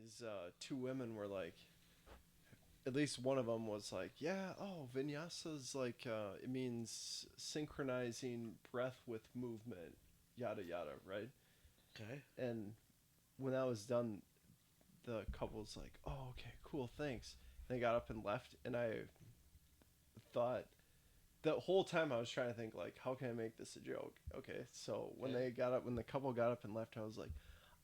these two women were like, at least one of them was like, yeah, oh, vinyasa is like, it means synchronizing breath with movement, yada yada, right? Okay. And when that was done, the couple was like, oh, okay, cool, thanks. They got up and left, and I thought the whole time I was trying to think like, how can I make this a joke? Okay, so when the couple got up and left, I was like,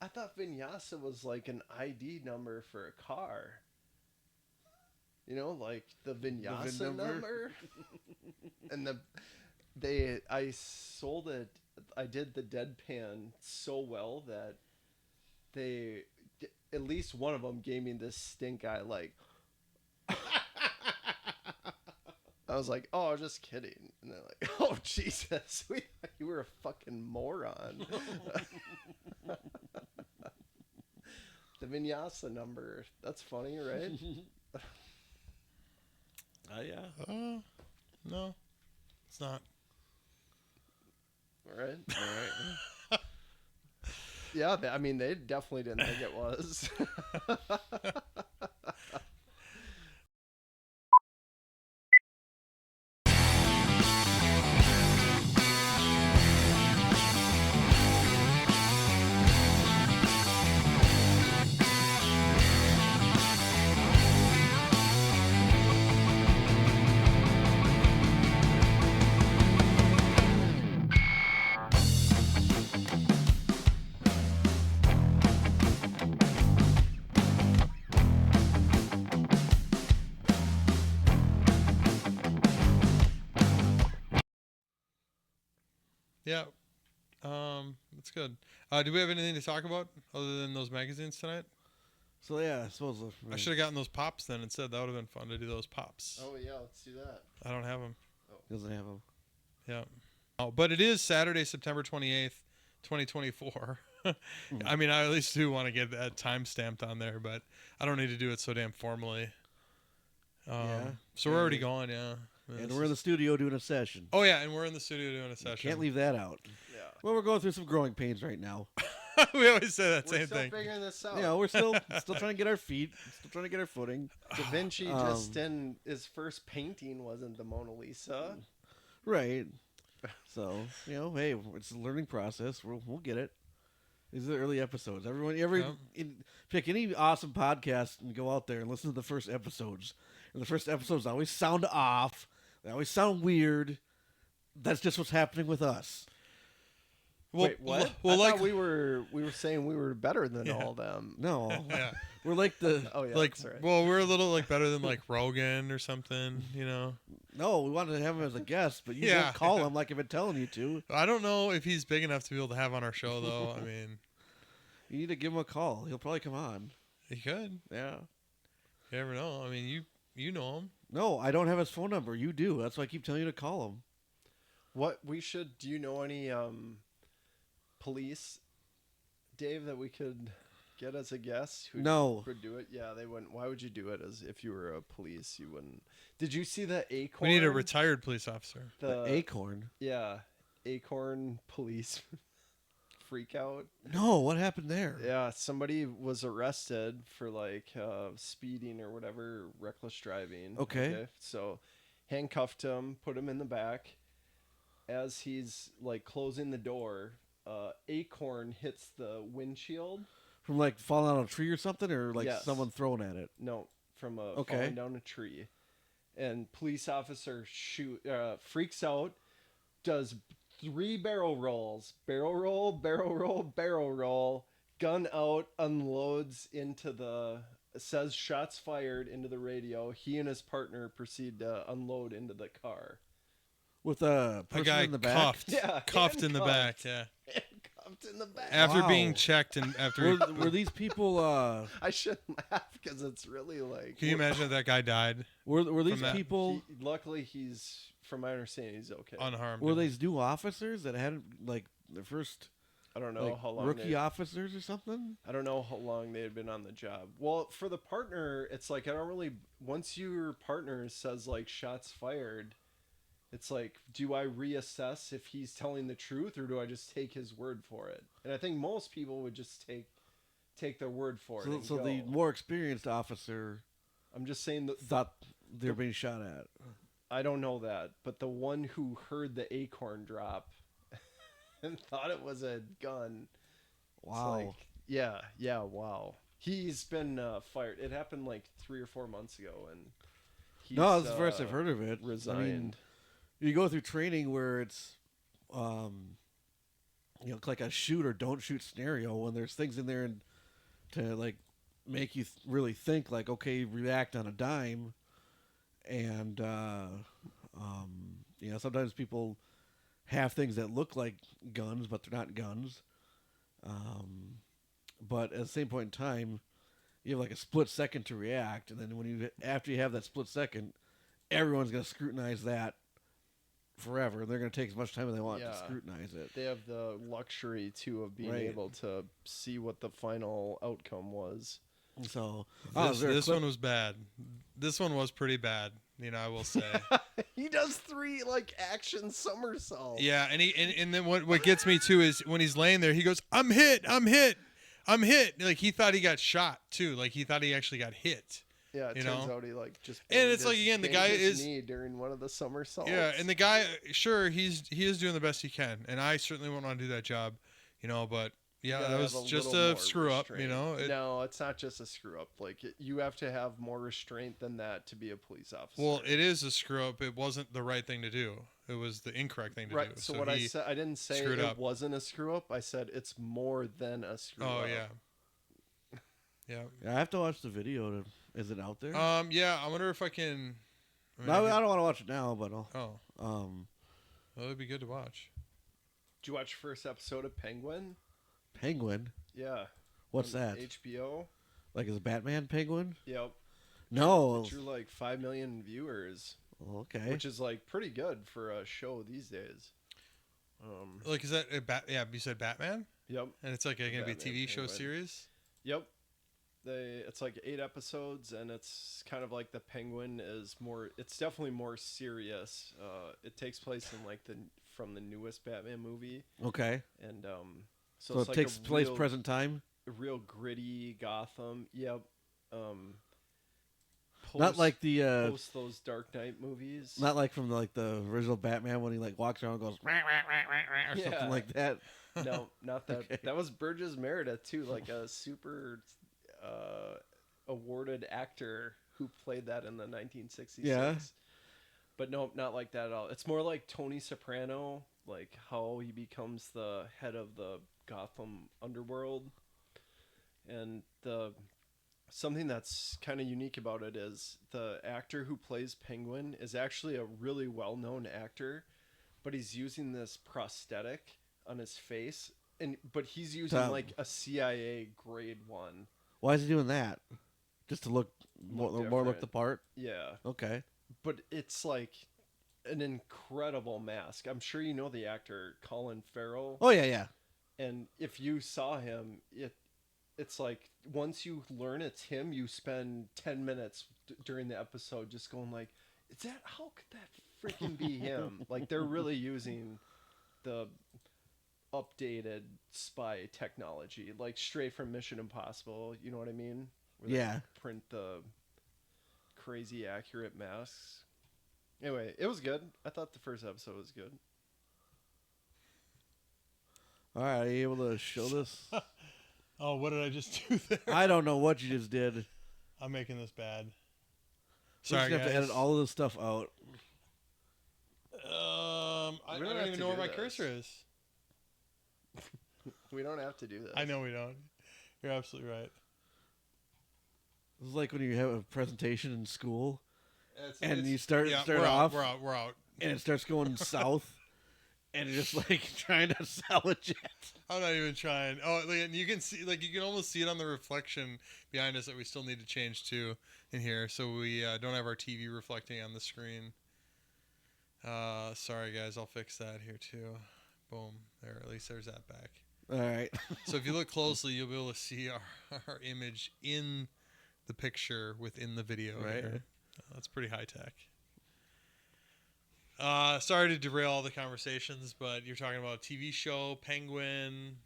I thought vinyasa was like an ID number for a car. You know, like the vinyasa number. And I sold it. I did the deadpan so well that they, at least one of them gave me this stink eye like. I was like, oh, I was just kidding. And they're like, oh, Jesus, we thought you were a fucking moron. The vinyasa number. That's funny, right? Yeah. No, it's not. All right. Yeah, I mean, they definitely didn't think it was. Yeah. That's good. Do we have anything to talk about other than those magazines tonight? So yeah, I suppose I should have gotten those pops then instead. That would have been fun to do those pops. Oh yeah, let's do that. I don't have them. Doesn't have them. Yeah. Oh, but it is Saturday, September 28th, 2024. I mean, I at least do want to get that time stamped on there, but I don't need to do it so damn formally. So we're already going, yeah. And we're in the studio doing a session. Oh, yeah, and we're in the studio doing a session. Can't leave that out. Yeah. Well, we're going through some growing pains right now. We always say that same We're still thing. figuring this out. Yeah, we're still trying to get our feet, still trying to get our footing. Da Vinci just didn't. His first painting wasn't the Mona Lisa. Right. So, hey, it's a learning process. We'll get it. These are the early episodes. Pick any awesome podcast and go out there and listen to the first episodes. And the first episodes always sound off. They always sound weird. That's just what's happening with us. Well, Wait, what? Well, I thought we were saying we were better than all of them. No. Yeah. We're like the... Oh, yeah, like, that's right. well, we're a little like better than like Rogan or something, No, we wanted to have him as a guest, but you Yeah. don't call him like I've been telling you to. I don't know if he's big enough to be able to have on our show, though. I mean, You need to give him a call. He'll probably come on. he could. Yeah. You never know. I mean, you know him. No, I don't have his phone number. You do. That's why I keep telling you to call him. What we should? Do you know any police, Dave, that we could get as a guest? Who No. would do it? Yeah, they wouldn't. Why would you do it as if you were a police? You wouldn't. Did you see the Acorn? We need a retired police officer. The Acorn? Yeah, Acorn police freak out. No, what happened there? Yeah, somebody was arrested for like speeding or whatever, reckless driving. Okay. So handcuffed him, put him in the back. As he's like closing the door, Acorn hits the windshield. From like falling on a tree or something, or like Yes. someone throwing at it? No, from Okay. falling down a tree. And police officer freaks out, does 3 barrel rolls. Barrel roll, barrel roll, barrel roll. Gun out, unloads into says shots fired into the radio. He and his partner proceed to unload into the car. With a person guy in the back? cuffed. Yeah, Cuffed in the back, handcuffed. yeah. Handcuffed in the back. After Wow. being checked and after... Were these people, I shouldn't laugh because it's really like... Can you imagine if that guy died were these From that- people, Luckily, from my understanding, he's okay. unharmed? were these new officers that hadn't, like, their first I don't know like, how long rookie officers or something? I don't know how long they had been on the job. Well, for the partner, it's like I don't really. Once your partner says like shots fired, it's like, do I reassess if he's telling the truth or do I just take his word for it? And I think most people would just take take their word for it. So, And so go. the more experienced officer I'm just saying that thought they were being shot at. I don't know that, but the one who heard the acorn drop and thought it was a gun. Wow. It's like, yeah, wow. He's been fired. It happened like 3 or 4 months ago, and he's No, that's the first I've heard of it. Resigned. I mean, you go through training where it's, like a shoot or don't shoot scenario when there's things in there and to like make you really think like, okay, react on a dime, and sometimes people have things that look like guns but they're not guns. But at the same point in time, you have like a split second to react, and then after you have that split second, everyone's going to scrutinize that forever. They're going to take as much time as they want to scrutinize it. They have the luxury too of being able to see what the final outcome was. So this one was bad. This one was pretty bad. I will say. He does 3 like action somersaults. Yeah, and then what gets me too is when he's laying there, he goes, "I'm hit. Like he thought he got shot too. Like he thought he actually got hit. Yeah, it turns out he like just. And it's like again, the guy is knee during one of the somersaults. Yeah, and the guy, sure, he is doing the best he can, and I certainly wouldn't want to do that job, But yeah, that was just a screw up, No, it's not just a screw up. Like you have to have more restraint than that to be a police officer. Well, it is a screw up. It wasn't the right thing to do. It was the incorrect thing to do. Right. So what I said, I didn't say it wasn't a screw up. I said it's more than a screw up. Oh yeah. Yeah. I have to watch the video. Is it out there? Yeah. I wonder if I can. I don't want to watch it now, but I'll. Oh. Well, it'd be good to watch. Did you watch the first episode of Penguin? Penguin? Yeah. What's that? HBO. Like is Batman Penguin? Yep. No. It drew like 5 million viewers. Okay. Which is like pretty good for a show these days. Like is that yeah? You said Batman. Yep. And it's like going to be a TV show Penguin. series. Yep. It's like 8 episodes, and it's kind of like the Penguin is more. It's definitely more serious. It takes place in like from the newest Batman movie. Okay. And so it's it like takes place present time. A real gritty Gotham. Yep. Not like the post those Dark Knight movies. Not like from the original Batman when he like walks around and goes rah, rah, rah, rah, or something like that. No, not that. Okay. That was Burgess Meredith too, like a super awarded actor who played that in the 1966. Yeah. But no, not like that at all. It's more like Tony Soprano, like how he becomes the head of the Gotham underworld. And something that's kind of unique about it is the actor who plays Penguin is actually a really well-known actor, but he's using this prosthetic on his face, but he's using like a CIA grade 1. Why is he doing that? Just to look more look the part? Yeah. Okay. But it's like an incredible mask. I'm sure you know the actor Colin Farrell. Oh yeah. And if you saw him, it's like once you learn it's him, you spend 10 minutes during the episode just going like, how could that freaking be him? Like they're really using the updated spy technology, like straight from Mission Impossible. You know what I mean? Where they print the crazy accurate masks. Anyway, it was good. I thought the first episode was good. All right, are you able to show this? Oh, what did I just do there? I don't know what you just did. I'm making this bad. Sorry, guys. Have to edit all of this stuff out. I don't even know where my cursor is. We don't have to do this. I know we don't. You're absolutely right. This is like when you have a presentation in school, and you start off. We're out. And it starts going south, and you're just like trying to salvage it. I'm not even trying. Oh, and you can see, you can almost see it on the reflection behind us that we still need to change to in here, so we don't have our TV reflecting on the screen. Sorry guys, I'll fix that here too. Boom. There, at least there's that back. All right. So if you look closely, you'll be able to see our image in the picture within the video. Right. Here. That's pretty high tech. Sorry to derail all the conversations, but you're talking about a TV show, Penguin.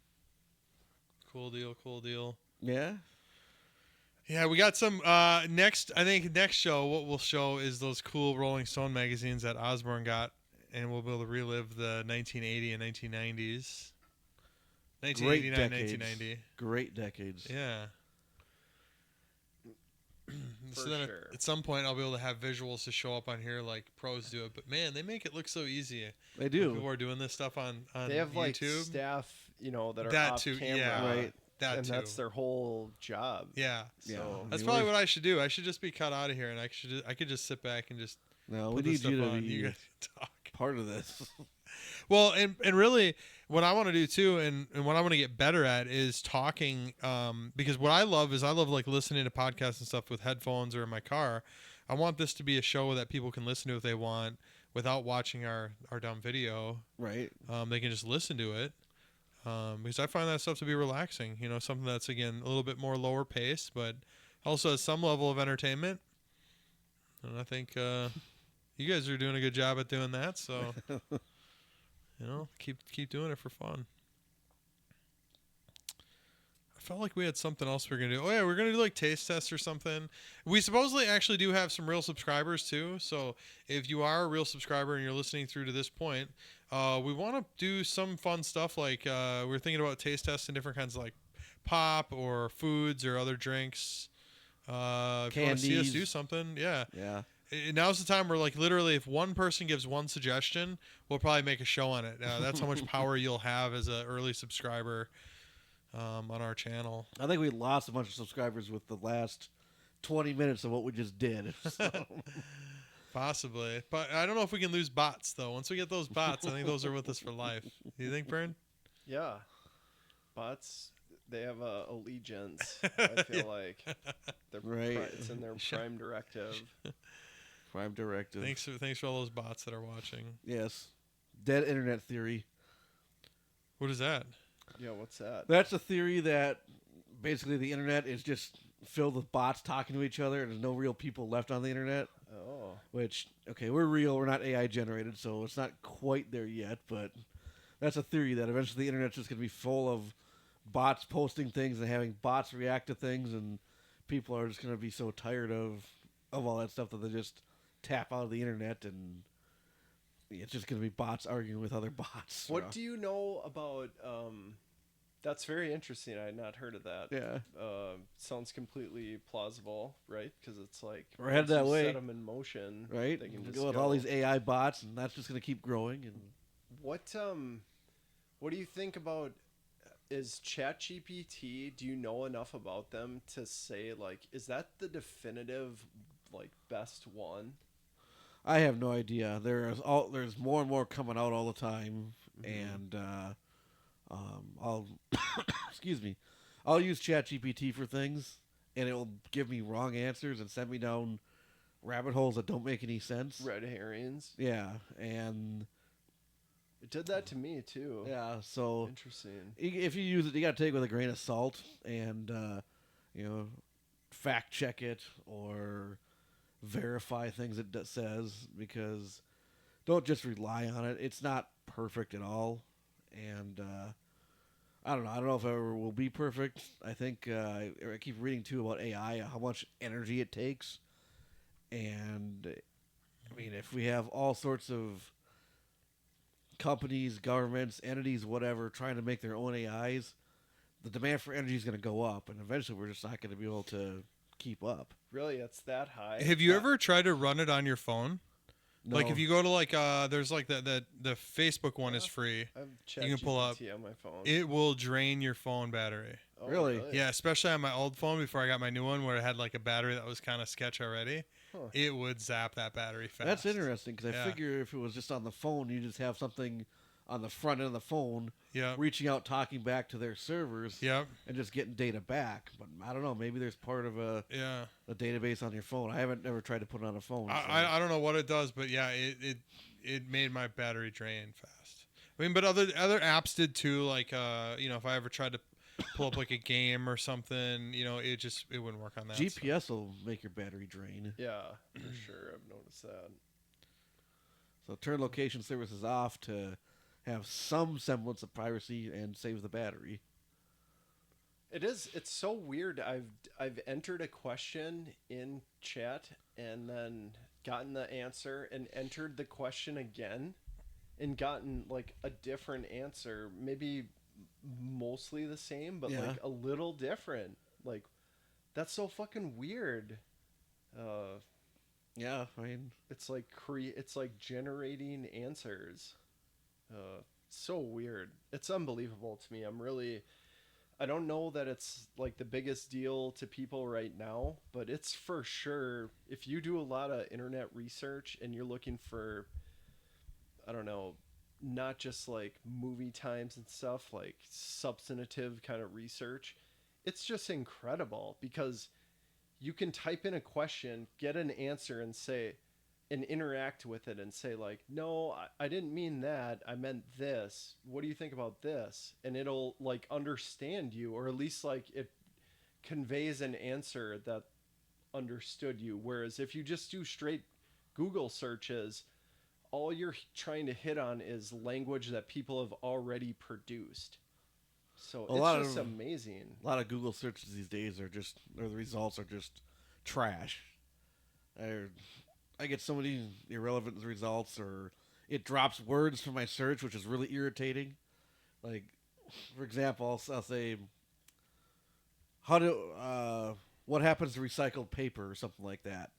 Cool deal. Yeah. Yeah, we got some next. I think next show, what we'll show is those cool Rolling Stone magazines that Osborne got, and we'll be able to relive the 1980 and 1990s. Great 1989, decades. 1990. Great decades. Yeah. For So then sure. at some point I'll be able to have visuals to show up on here like pros do it. But man, they make it look so easy. They When do. people are doing this stuff on They have like YouTube. staff, that are That off too, camera, yeah. Right. That and too. that's their whole job. Yeah. Yeah. So That's I mean, probably we're- what I should do. I should just be cut out of here, and I could just sit back and just No, we put this need stuff you to on. be You guys talk. part of this. Well, and really, what I want to do too, and what I want to get better at is talking. Because what I love is like listening to podcasts and stuff with headphones or in my car. I want this to be a show that people can listen to if they want without watching our dumb video. Right. They can just listen to it. Because I find that stuff to be relaxing. Something that's again a little bit more lower pace, but also has some level of entertainment. And I think you guys are doing a good job at doing that. So keep doing it for fun. I felt like we had something else we were gonna do. Oh yeah, we're gonna do like taste tests or something. We supposedly actually do have some real subscribers too. So if you are a real subscriber and you're listening through to this point, we want to do some fun stuff. Like we're thinking about taste testing different kinds of like pop or foods or other drinks. If you want to see us Candies. do something, yeah. Yeah. Now's the time where like literally if one person gives one suggestion, we'll probably make a show on it. That's how much power you'll have as an early subscriber on our channel. I think we lost a bunch of subscribers with the last 20 minutes of what we just did. So. Possibly. But I don't know if we can lose bots, though. Once we get those bots, I think those are with us for life. Do you think, Bern? Yeah, bots. They have allegiance. I feel like they're Right. It's in their prime directive. Prime directive. Thanks for all those bots that are watching. Yes. Dead internet theory. What is that? Yeah, what's that? That's a theory that basically the internet is just filled with bots talking to each other and there's no real people left on the internet. Oh, Which, okay, we're real. We're not AI generated, so it's not quite there yet. But that's a theory that eventually the internet's just going to be full of bots posting things and having bots react to things. And people are just going to be so tired of all that stuff that they just tap out of the internet and it's just going to be bots arguing with other bots. what do you know about? That's very interesting. I had not heard of that. Yeah. Sounds completely plausible, right? Because it's like We're headed once that you way. Set them in motion, Right? They can just Go with go. all these AI bots, and that's just going to keep growing. And What do you think about? Is ChatGPT? Do you know enough about them to say like, is that the definitive like best one? I have no idea. There's more and more coming out all the time, and I'll excuse me, I'll use ChatGPT for things, and it will give me wrong answers and send me down rabbit holes that don't make any sense. Red herrings. Yeah, and It did that to me too. yeah, so Interesting. if you use it, you got to take it with a grain of salt, and fact check it or verify things it says, because don't just rely on it. It's not perfect at all, and I don't know. I don't know if it ever will be perfect. I think I keep reading too about AI, how much energy it takes, and I mean, if we have all sorts of companies, governments, entities, whatever, trying to make their own AIs, the demand for energy is going to go up, and eventually we're just not going to be able to keep up. Really, it's that high. Have you ever tried to run it on your phone? No. Like if you go to like there's like the Facebook one is free. I have You can pull up. ChatGPT on my phone. It will drain your phone battery. Oh, Really? Yeah, especially on my old phone before I got my new one where it had like a battery that was kind of sketch already. Huh. It would zap that battery fast. That's interesting, because Yeah. I figure if it was just on the phone, you just have something on the front end of the phone Yep. reaching out, talking back to their servers, Yep. and just getting data back. But I don't know. Maybe there's part of a Yeah. database on your phone. I haven't ever tried to put it on a phone. so- I don't know what it does, but yeah, it made my battery drain fast. I mean, but other apps did too. Like if I ever tried to pull up like a game or something, it wouldn't work on that. GPS will make your battery drain. Yeah, for sure. I've noticed that. So turn location services off to have some semblance of privacy and save the battery. It is. It's so weird. I've entered a question in chat and then gotten the answer and entered the question again and gotten like a different answer. Maybe mostly the same, but Yeah. like a little different. Like that's so fucking weird. Uh, Yeah, I mean, it's like generating answers. So weird. It's unbelievable to me. I don't know that it's like the biggest deal to people right now, but it's for sure. If you do a lot of internet research and you're looking for, I don't know, not just like movie times and stuff, like substantive kind of research, it's just incredible because you can type in a question, get an answer, and say, and interact with it and say like, no, I didn't mean that, I meant this, what do you think about this, and it'll like understand you, or at least like it conveys an answer that understood you. Whereas if you just do straight Google searches, all you're trying to hit on is language that people have already produced. So it's just amazing. A lot of Google searches these days are the results are just trash. I get so many irrelevant results, or it drops words from my search, which is really irritating. Like, for example, I'll say, what happens to recycled paper or something like that.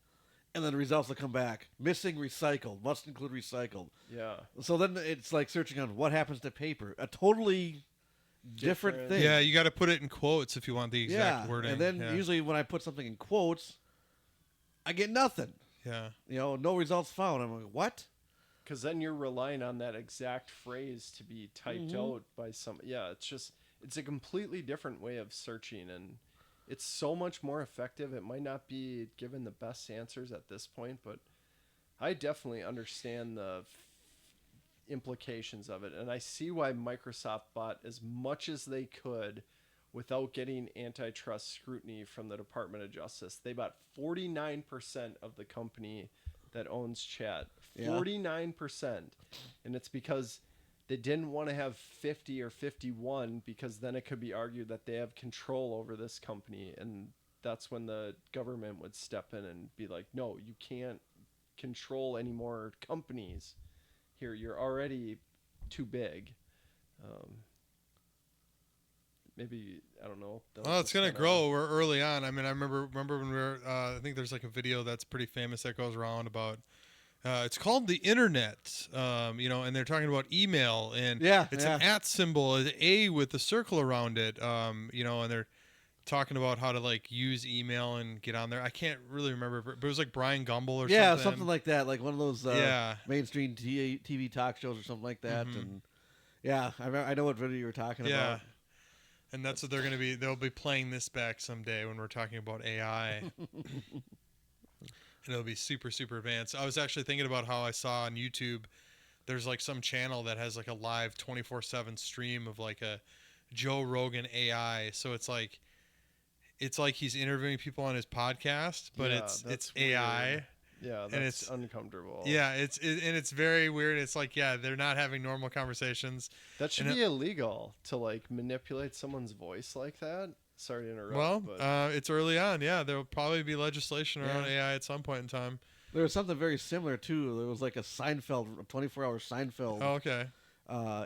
And then the results will come back. Missing recycled. Must include recycled. Yeah. So then it's like searching on what happens to paper. A totally different thing. Yeah, you got to put it in quotes if you want the exact wording. And then usually when I put something in quotes, I get nothing. Yeah. No results found. I'm like, what? Because then you're relying on that exact phrase to be typed out by some. Yeah, it's a completely different way of searching, and it's so much more effective. It might not be given the best answers at this point, but I definitely understand the implications of it, and I see why Microsoft bought as much as they could without getting antitrust scrutiny from the Department of Justice. They bought 49% of the company that owns Chat. 49%. And it's because they didn't want to have 50 or 51, because then it could be argued that they have control over this company, and that's when the government would step in and be like, no, you can't control any more companies here. You're already too big. Maybe, I don't know. Well, it's gonna grow. We're early on. I mean, I remember when we were. I think there's like a video that's pretty famous that goes around about. It's called the internet, and they're talking about email, and it's an @ symbol, an A with a circle around it, and they're talking about how to like use email and get on there. I can't really remember, but it was like Brian Gumble or something. Yeah, something like that, like one of those mainstream TV talk shows or something like that. And I know what video you were talking about. And that's what they're going to be. They'll be playing this back someday when we're talking about AI. And it'll be super, super advanced. I was actually thinking about how I saw on YouTube, there's like some channel that has like a live 24/7 stream of like a Joe Rogan AI. So it's like he's interviewing people on his podcast, but it's AI. Weird. Yeah, that's, and it's uncomfortable. Yeah, it's very weird. It's like, they're not having normal conversations. That should be illegal to like manipulate someone's voice like that. Sorry to interrupt. Well, but it's early on. Yeah, there will probably be legislation around AI at some point in time. There was something very similar too. There was like a 24-hour Seinfeld. Oh, okay.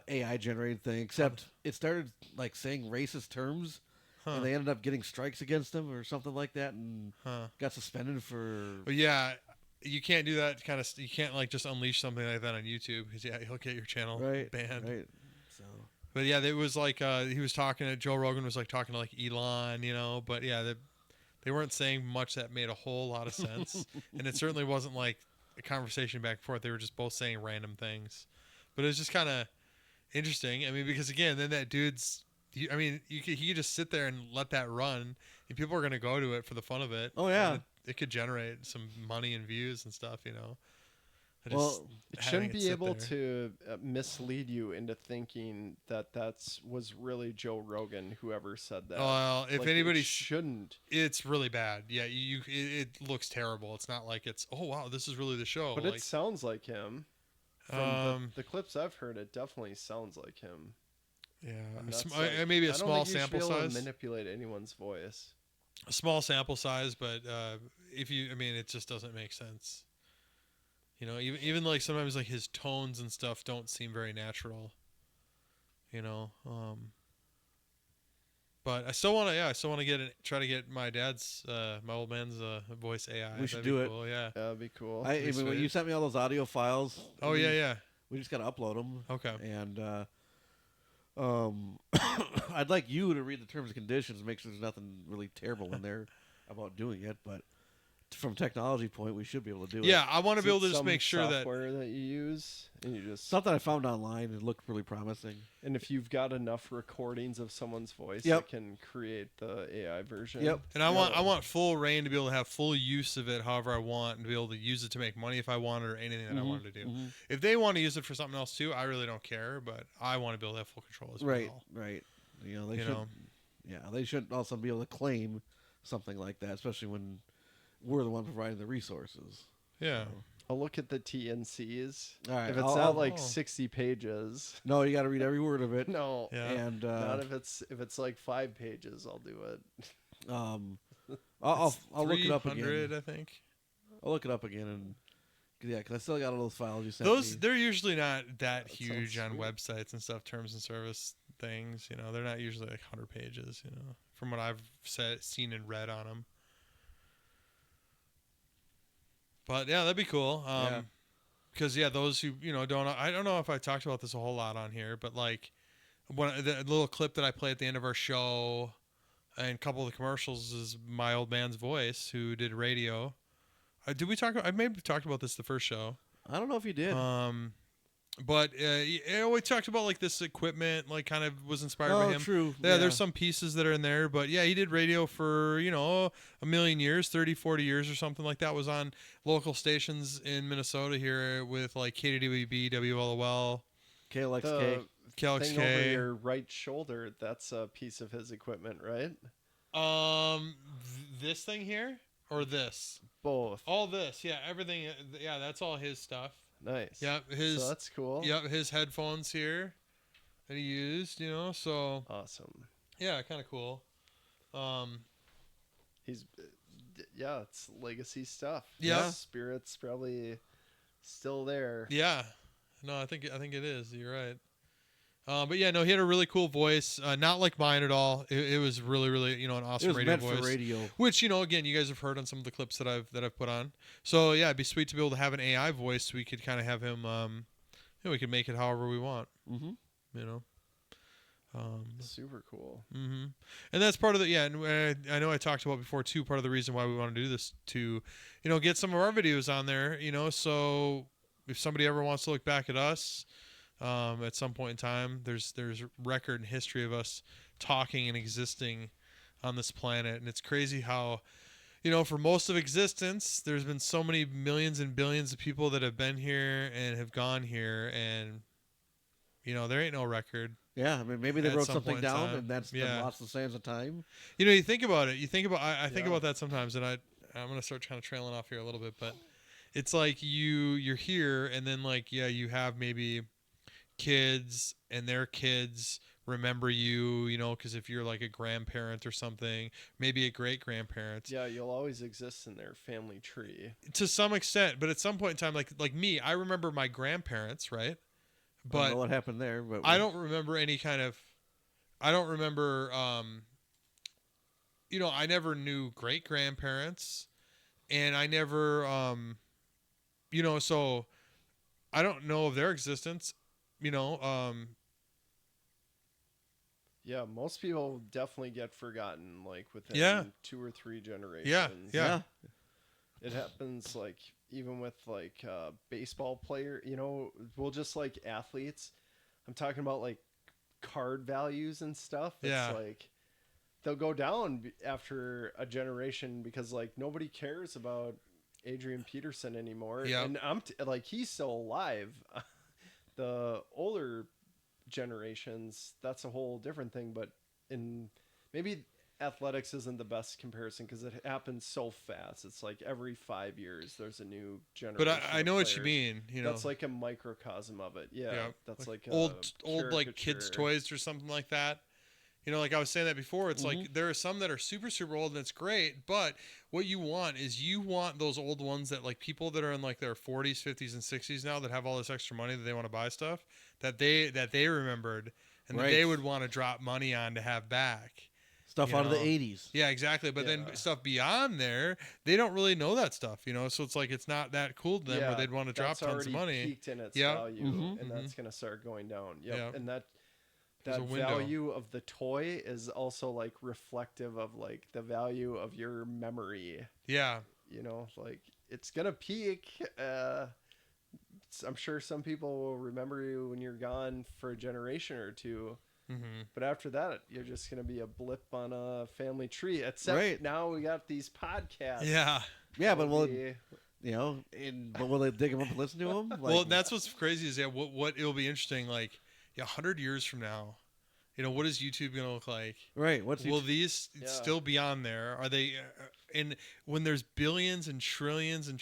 AI generated thing, except it started like saying racist terms. And they ended up getting strikes against them or something like that, and got suspended for. Well, yeah, you can't do that kind of. You can't like just unleash something like that on YouTube, because he'll get your channel banned. Right. So. But yeah, it was like he was talking to Joe Rogan was like talking to like Elon, But yeah, they weren't saying much that made a whole lot of sense, and it certainly wasn't like a conversation back and forth. They were just both saying random things, but it was just kind of interesting. I mean, because again, then that dude's. He could just sit there and let that run, and people are going to go to it for the fun of it. Oh yeah, it could generate some money and views and stuff, It shouldn't be able to mislead you into thinking that was really Joe Rogan, whoever said that. Well, if anybody shouldn't, it's really bad. Yeah, it looks terrible. It's not like it's wow, this is really the show. But it sounds like him. From the clips I've heard, it definitely sounds like him. Yeah, That's like, maybe a I don't small think you should sample be able to size. manipulate anyone's voice. A small sample size, but if you, I mean, it just doesn't make sense. You know, even like sometimes like his tones and stuff don't seem very natural. You know, but I still want to, I still want to try to get my dad's, my old man's voice AI. We should That'd do be it. cool, yeah. That'd be cool. I mean, when you sent me all those audio files. Oh yeah. We just gotta upload them. Okay. And I'd like you to read the terms and conditions, make sure there's nothing really terrible in there about doing it. But from a technology point, we should be able to do it. Yeah, I want to Is be it able to just some make sure that. software that you use, and you just Something I found online and looked really promising. and if you've got enough recordings of someone's voice, Yep. it can create the AI version. Yep. And I want full reign to be able to have full use of it however I want and to be able to use it to make money if I want it or anything that I wanted to do. Mm-hmm. If they want to use it for something else too, I really don't care, but I want to be able to have full control as Right, well. right. You know, they You should. know? Yeah, they should also be able to claim something like that, especially when we're the one providing the resources. Yeah. I'll look at the TNCs. All right, If it's I'll- not I'll- like Oh. 60 pages, No, you got to read every word of it. no. Yeah. And Not if it's like 5 pages, I'll do it. I'll look it up 300, again. I think. I'll look it up again and yeah, because I still got all those files you sent Those me. they're usually not that That huge sounds on sweet. websites and stuff, terms and service things. You know, they're not usually like 100 pages. You know, from what I've seen and read on them. But yeah, that'd be cool. Yeah. Because those who I don't know if I talked about this a whole lot on here, but like the little clip that I play at the end of our show, and a couple of the commercials is my old man's voice who did radio. Did we talk? I maybe talked about this the first show. I don't know if you did. But we talked about like this equipment, like kind of was inspired by him. True. Yeah, there's some pieces that are in there, but yeah, he did radio for, a million years, 30, 40 years or something like that. Was on local stations in Minnesota here with like KDWB, WLOL, KLXK. The thing over KLXK. your right shoulder, that's a piece of his equipment, right? This thing here or this? Both. All this, yeah, everything. Yeah, that's all his stuff. Nice. Yep, So that's cool. Yep, his headphones here that he used, so Awesome. yeah, kind of cool. He's it's legacy stuff. Yeah. His spirit's probably still there. Yeah, no, I think it is. You're right. But yeah, no, he had a really cool voice. Not like mine at all. It was really, really, an It awesome was radio meant voice. for radio. Which again, you guys have heard on some of the clips that I've put on. So yeah, it'd be sweet to be able to have an AI voice. So we could kind of have him. We could make it however we want. Mm-hmm. Super cool. Mm-hmm. And that's part of the and I know I talked about before too. Part of the reason why we want to do this to, get some of our videos on there. So if somebody ever wants to look back at us. At some point in time, there's record and history of us talking and existing on this planet, and it's crazy how, for most of existence, there's been so many millions and billions of people that have been here and have gone here, and there ain't no record. Yeah, I mean, maybe they At wrote some something point in down, time. and that's been Yeah. lost the sands of time. You think about it. I think Yeah. about that sometimes, and I'm gonna start kind of trailing off here a little bit, but it's like you're here, and then you have maybe kids and their kids remember you, because if you're like a grandparent or something, maybe a great grandparent, Yeah, you'll always exist in their family tree. to some extent. But at some point in time, like me, I remember my grandparents, right? I don't But know what happened there, but I don't remember any kind of. I don't remember. I never knew great grandparents, and I never. So I don't know of their existence. Yeah, most people definitely get forgotten like within Yeah. 2 or 3 generations. Yeah. It happens like even with like baseball player, we'll just like athletes. I'm talking about like card values and stuff. Yeah. It's like they'll go down after a generation because like nobody cares about Adrian Peterson anymore. Yep. And like he's still alive. The older generations, that's a whole different thing, but in maybe athletics isn't the best comparison because it happens so fast. It's like every 5 years there's a new But generation. I of know what you players. mean. You know, That's like a microcosm of it. Yeah, yeah, that's like old like kids' caricature. toys or something like that. You know, like I was saying that before, it's like there are some that are super, super old and it's great, but what you want is you want those old ones that like people that are in like their 40s, 50s, and 60s now that have all this extra money that they want to buy stuff that they remembered and that they would want to drop money on to have back. Stuff out of the 80s. Yeah, exactly. But then stuff beyond there, they don't really know that stuff, you know, so it's like it's not that cool to them where they'd want to drop tons of money. Peaked in its value, and that's going to start going down. Yep. And that value of the toy is also like reflective of like the value of your memory. Yeah. You know, like it's gonna peak. I'm sure some people will remember you when you're gone for a generation or two. But after that, you're just gonna be a blip on a family tree. Except now we got these podcasts. Yeah, but but will they dig them up and listen to them? Like, well, that's what's crazy is what it'll be interesting. Like 100 years from now, you know, what is YouTube gonna look like? Right. Will these still be on there? Are they? And when there's billions and trillions of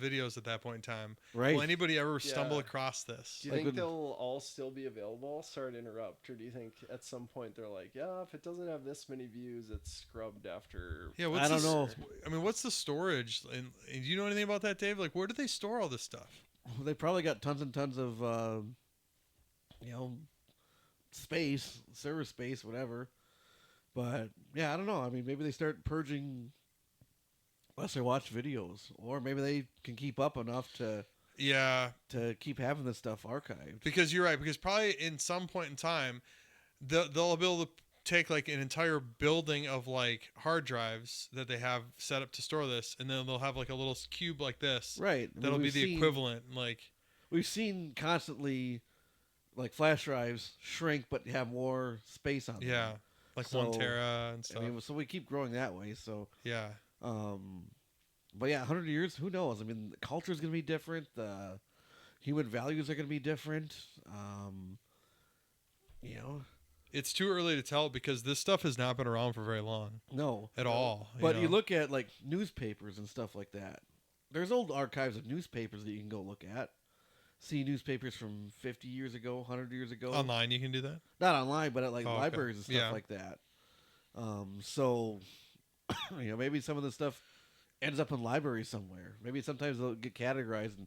videos at that point in time, will anybody ever stumble across this? Do you think they'll all still be available? Sorry to interrupt. Or do you think at some point they're like, yeah, if it doesn't have this many views, it's scrubbed after? Yeah, I don't know. I mean, what's the storage? And do you know anything about that, Dave? Like, where do they store all this stuff? Well, they probably got tons and tons of, space, server space, whatever. But yeah, I don't know. I mean, maybe they start purging lesser watched videos, or maybe they can keep up enough to keep having this stuff archived. Because you're right. Because probably in some point in time, they'll be able to take like an entire building of like hard drives that they have set up to store this, and then they'll have like a little cube like this. Right. That'll be the equivalent. Like we've seen constantly, like flash drives shrink but have more space on them. Yeah. Like 1 tera and stuff. I mean, so we keep growing that way. So yeah. But yeah, 100 years, who knows? I mean, the culture is going to be different. The human values are going to be different. It's too early to tell because this stuff has not been around for very long. No. At all. But you look at like newspapers and stuff like that. There's old archives of newspapers that you can go look at. See newspapers from 50 years ago, 100 years ago. Online, you can do that? Not online, but at like libraries and stuff like that. So, maybe some of the stuff ends up in libraries somewhere. Maybe sometimes they'll get categorized and,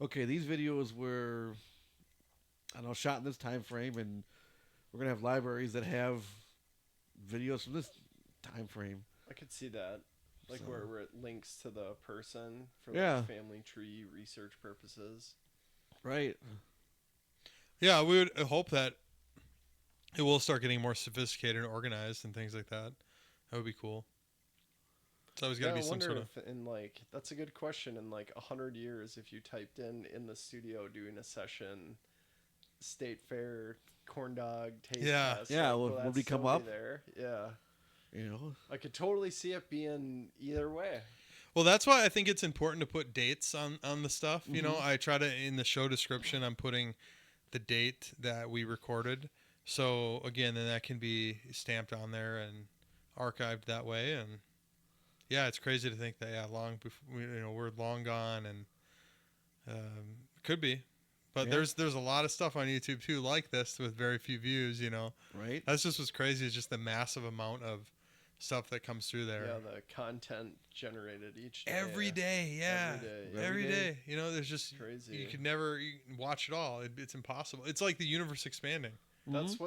okay, these videos were, I don't know, shot in this time frame, and we're going to have libraries that have videos from this time frame. I could see that. Like where it links to the person for family tree research purposes. Right. Yeah, we would hope that it will start getting more sophisticated and organized and things like that. That would be cool. It's always got to be some sort of. That's a good question. In like 100 years, if you typed in the studio doing a session, state fair, corn dog taste test. Yeah. Will we come up there? Yeah. I could totally see it being either way. Well, that's why I think it's important to put dates on the stuff. You know, I try to, in the show description, I'm putting the date that we recorded. So again, then that can be stamped on there and archived that way. And yeah, it's crazy to think that long before, we're long gone, and could be. But there's a lot of stuff on YouTube too like this with very few views. Right. That's just what's crazy is just the massive amount of stuff that comes through there. Yeah, the content generated each day. Every day, yeah. Every day. There's just crazy. You can never watch it all. It's impossible. It's like the universe expanding. That's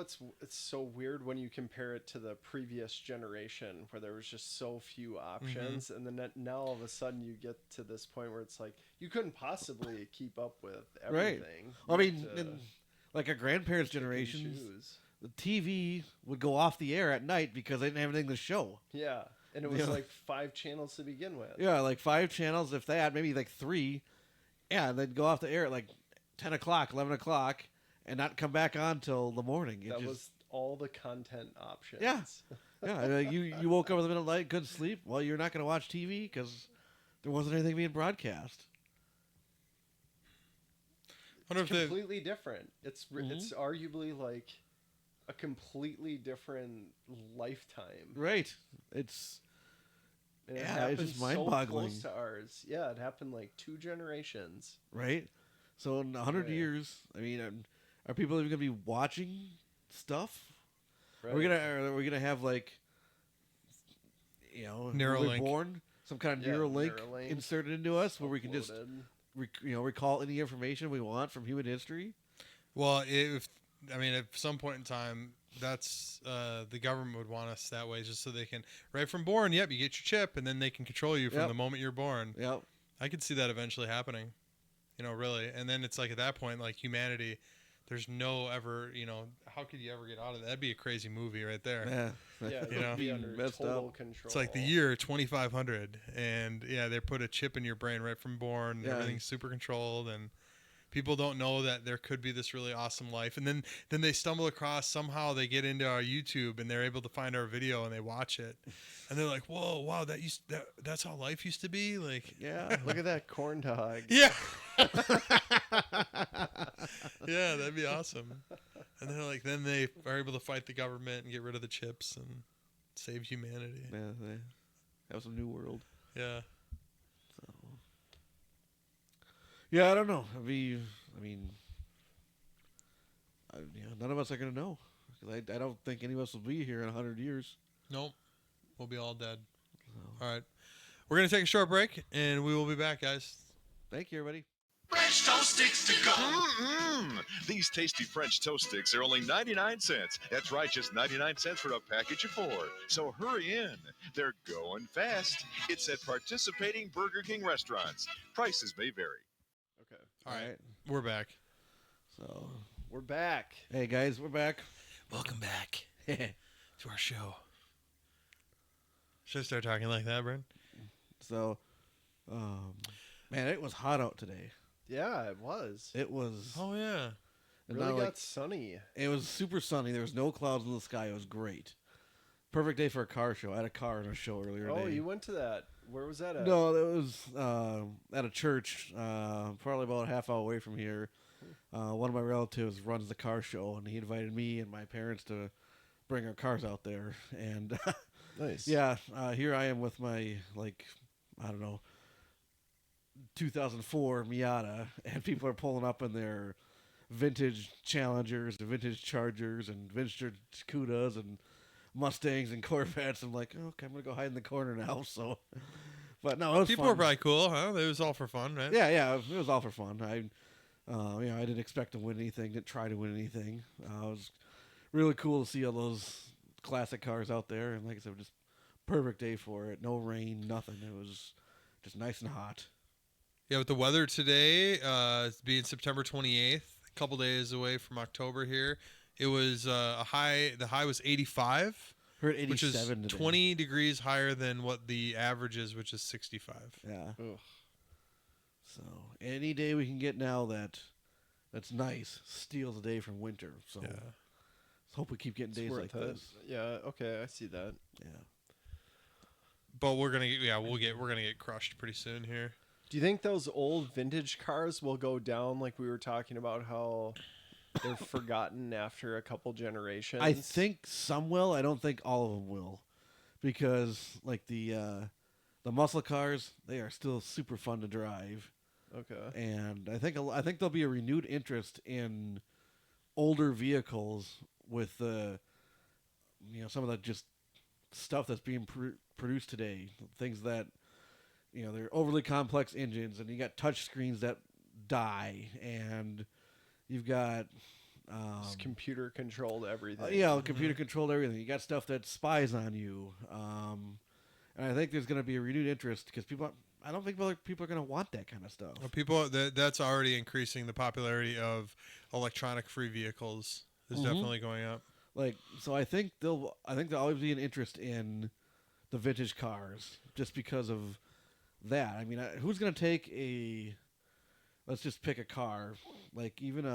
it's so weird when you compare it to the previous generation where there was just so few options, and then now all of a sudden you get to this point where it's like you couldn't possibly keep up with everything. Right. I mean, in like our grandparents' generations, the TV would go off the air at night because they didn't have anything to show. Yeah, and it was like 5 channels to begin with. Yeah, like 5 channels, if that, maybe like 3. Yeah, and they'd go off the air at like 10 o'clock, 11 o'clock, and not come back on till the morning. That was all the content options. Yeah. Yeah, you woke up in the middle of the night, couldn't sleep. Well, you're not going to watch TV because there wasn't anything being broadcast. It's completely different. It's arguably like a completely different lifetime. Right. It's And it Yeah, it's happened just so mind-boggling. close to ours. Yeah, it happened like 2 generations. right. So in 100 Right. years, I mean, are people even gonna be watching stuff? Right. Are we gonna have like, when we're Neuralink. born, some kind of Yeah, Neuralink Neuralink inserted into us, where we can just uploaded. recall any information we want from human history? Well, at some point in time, that's the government would want us that way, just so they can right from born. Yep, you get your chip, and then they can control you from Yep. the moment you're born. Yep. I could see that eventually happening. Really, and then it's like at that point, like humanity, there's no ever, how could you ever get out of that? That'd be a crazy movie right there. Yeah. Yeah, You know, it'd be Being under messed total up. control. It's like the year 2500, and yeah, they put a chip in your brain right from born. Yeah. Everything's super controlled, and people don't know that there could be this really awesome life. And then they stumble across, somehow they get into our YouTube and they're able to find our video and they watch it, and they're like, "Whoa, wow, that's how life used to be." Like, Yeah. Look at that corn dog. yeah, yeah, that'd be awesome. And they're like, then they are able to fight the government and get rid of the chips and save humanity. Yeah. They have some new world. Yeah. So. Yeah, I don't know. None of us are gonna know. 'Cause I don't think any of us will be here in 100 years. Nope. We'll be all dead. So, All right. We're going to take a short break, and we will be back, guys. thank you, everybody. French toast sticks to go. These tasty French toast sticks are only 99 cents. That's right, just 99 cents for a package of 4. So hurry in. They're going fast. It's at participating Burger King restaurants. Prices may vary. Okay. All right. We're back. So, We're back. hey guys, we're back. Welcome back to our show. Should I start talking like that, Brent? So, man, it was hot out today. Yeah, it was. It was. Oh, yeah. and Really not got like- sunny. It was super sunny. There was no clouds in the sky. It was great. Perfect day for a car show. I had a car in a show earlier Oh, today. you went to that. Where was that at? No, it was at a church, probably about a half hour away from here. One of my relatives runs the car show, and he invited me and my parents to bring our cars out there. And Nice. yeah, here I am with my, I don't know, 2004 Miata, and people are pulling up in their vintage Challengers and vintage Chargers and vintage Cudas and Mustangs and Corvettes. I'm like, okay, I'm gonna go hide in the corner now. So, but no, it was People fun. were probably cool, huh? It was all for fun, right? Yeah, it was all for fun. I didn't expect to win anything. Didn't try to win anything. It was really cool to see all those classic cars out there, and like I said, just perfect day for it. No rain, nothing. It was just nice and hot. Yeah, with the weather today, being September 28th, a couple days away from October here, it was a high. The high was 85, We're at 87 which is today. 20 degrees higher than what the average is, which is 65. Yeah. Ugh. So any day we can get now that's nice steals a day from winter. So Yeah. let's hope we keep getting It's days worth like it. this. Yeah. Okay, I see that. Yeah. But we're gonna get crushed pretty soon here. Do you think those old vintage cars will go down like we were talking about how they're forgotten after a couple generations? I think some will. I don't think all of them will, because like the muscle cars, they are still super fun to drive, Okay. and I think there'll be a renewed interest in older vehicles with some of the just stuff that's being produced today. Things that they're overly complex engines, and you got touch screens that die, and you've got It's computer controlled everything. computer controlled everything. You got stuff that spies on you, and I think there's going to be a renewed interest because I don't think people are going to want that kind of stuff. Well, that's already increasing. The popularity of electronic-free vehicles is Mhm. definitely going up. So I think there'll always be an interest in the vintage cars just because of that. I mean, who's going to take let's just pick a car, even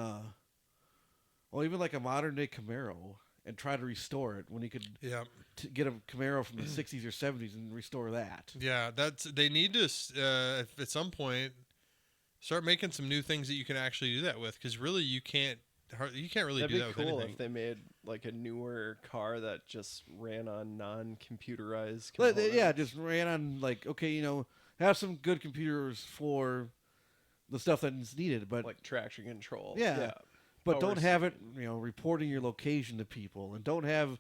like a modern day Camaro, and try to restore it when you could Yeah. get a Camaro from the 60s or 70s and restore that. Yeah, they need to at some point start making some new things that you can actually do that with, because really you can't you can't really That'd do be that with cool anything. if they made like a newer car that just ran on non-computerized But, components. yeah, just ran on like, okay, have some good computers for the stuff that's needed, but like traction control. Yeah. but Power don't have it, steering. reporting your location to people, and don't have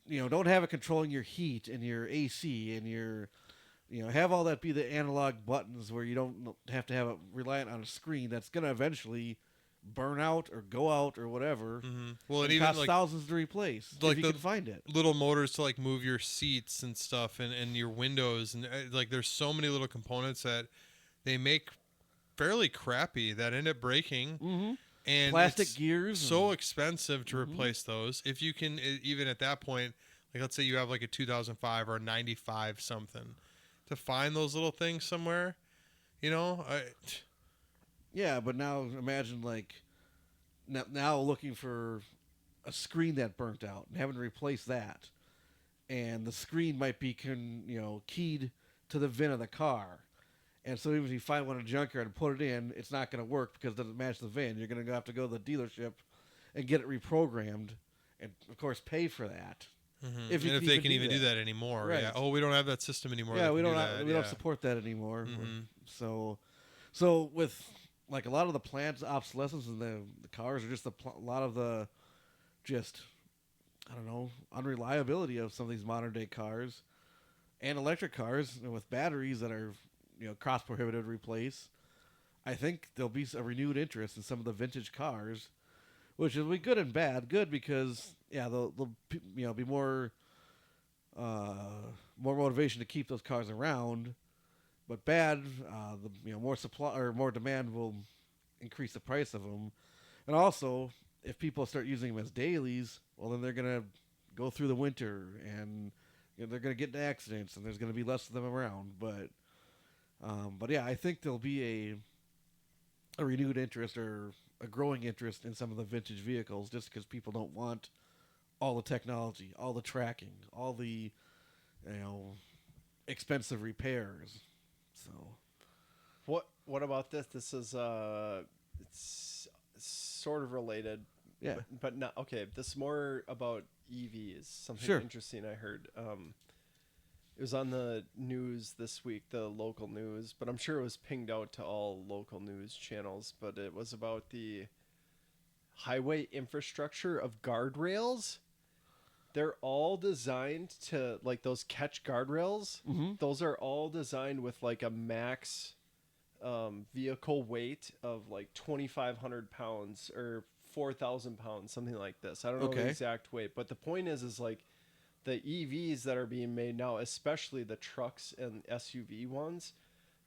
it controlling your heat and your AC and your, have all that be the analog buttons where you don't have to have it reliant on a screen that's going to eventually burn out or go out or whatever. Mm-hmm. Well, and even cost like thousands to replace like if you the- can find it. little motors to like move your seats and stuff, and your windows, and like there's so many little components that they make fairly crappy that end up breaking. Mm-hmm. And Plastic it's gears. so expensive to Mhm. replace those. If you can, even at that point, like let's say you have like a 2005 or a 95 something, to find those little things somewhere, Yeah, but now imagine like now looking for a screen that burnt out and having to replace that, and the screen might be keyed to the VIN of the car, and so even if you find one in a junkyard and put it in, it's not going to work because it doesn't match the VIN. You're going to have to go to the dealership and get it reprogrammed, and of course pay for that. Mhm. If you and can if they even can do even do that. that anymore, Right. yeah. Oh, we don't have that system anymore. Yeah, that we can don't do we don't that. support that anymore. Mhm. So with like a lot of the planned obsolescence and the cars are just a lot of the just I don't know unreliability of some of these modern day cars and electric cars with batteries that are cost prohibitive to replace. I think there'll be a renewed interest in some of the vintage cars, which will be good and bad. Good because they'll be more motivation to keep those cars around. But bad, the more supply or more demand will increase the price of them, and also if people start using them as dailies, well then they're gonna go through the winter and they're gonna get into accidents, and there's gonna be less of them around. But yeah, I think there'll be a renewed interest or a growing interest in some of the vintage vehicles, just because people don't want all the technology, all the tracking, all the expensive repairs. So, What about this? This is it's sort of related. yeah. But not okay. This is more about EVs. Something Sure. interesting I heard. It was on the news this week, the local news, but I'm sure it was pinged out to all local news channels. But it was about the highway infrastructure of guardrails. They're all designed to like those catch guardrails. Mm-hmm. Those are all designed with like a max vehicle weight of like 2,500 pounds or 4,000 pounds, something like this. I don't know the Okay. exact weight, but the point is like the EVs that are being made now, especially the trucks and SUV ones,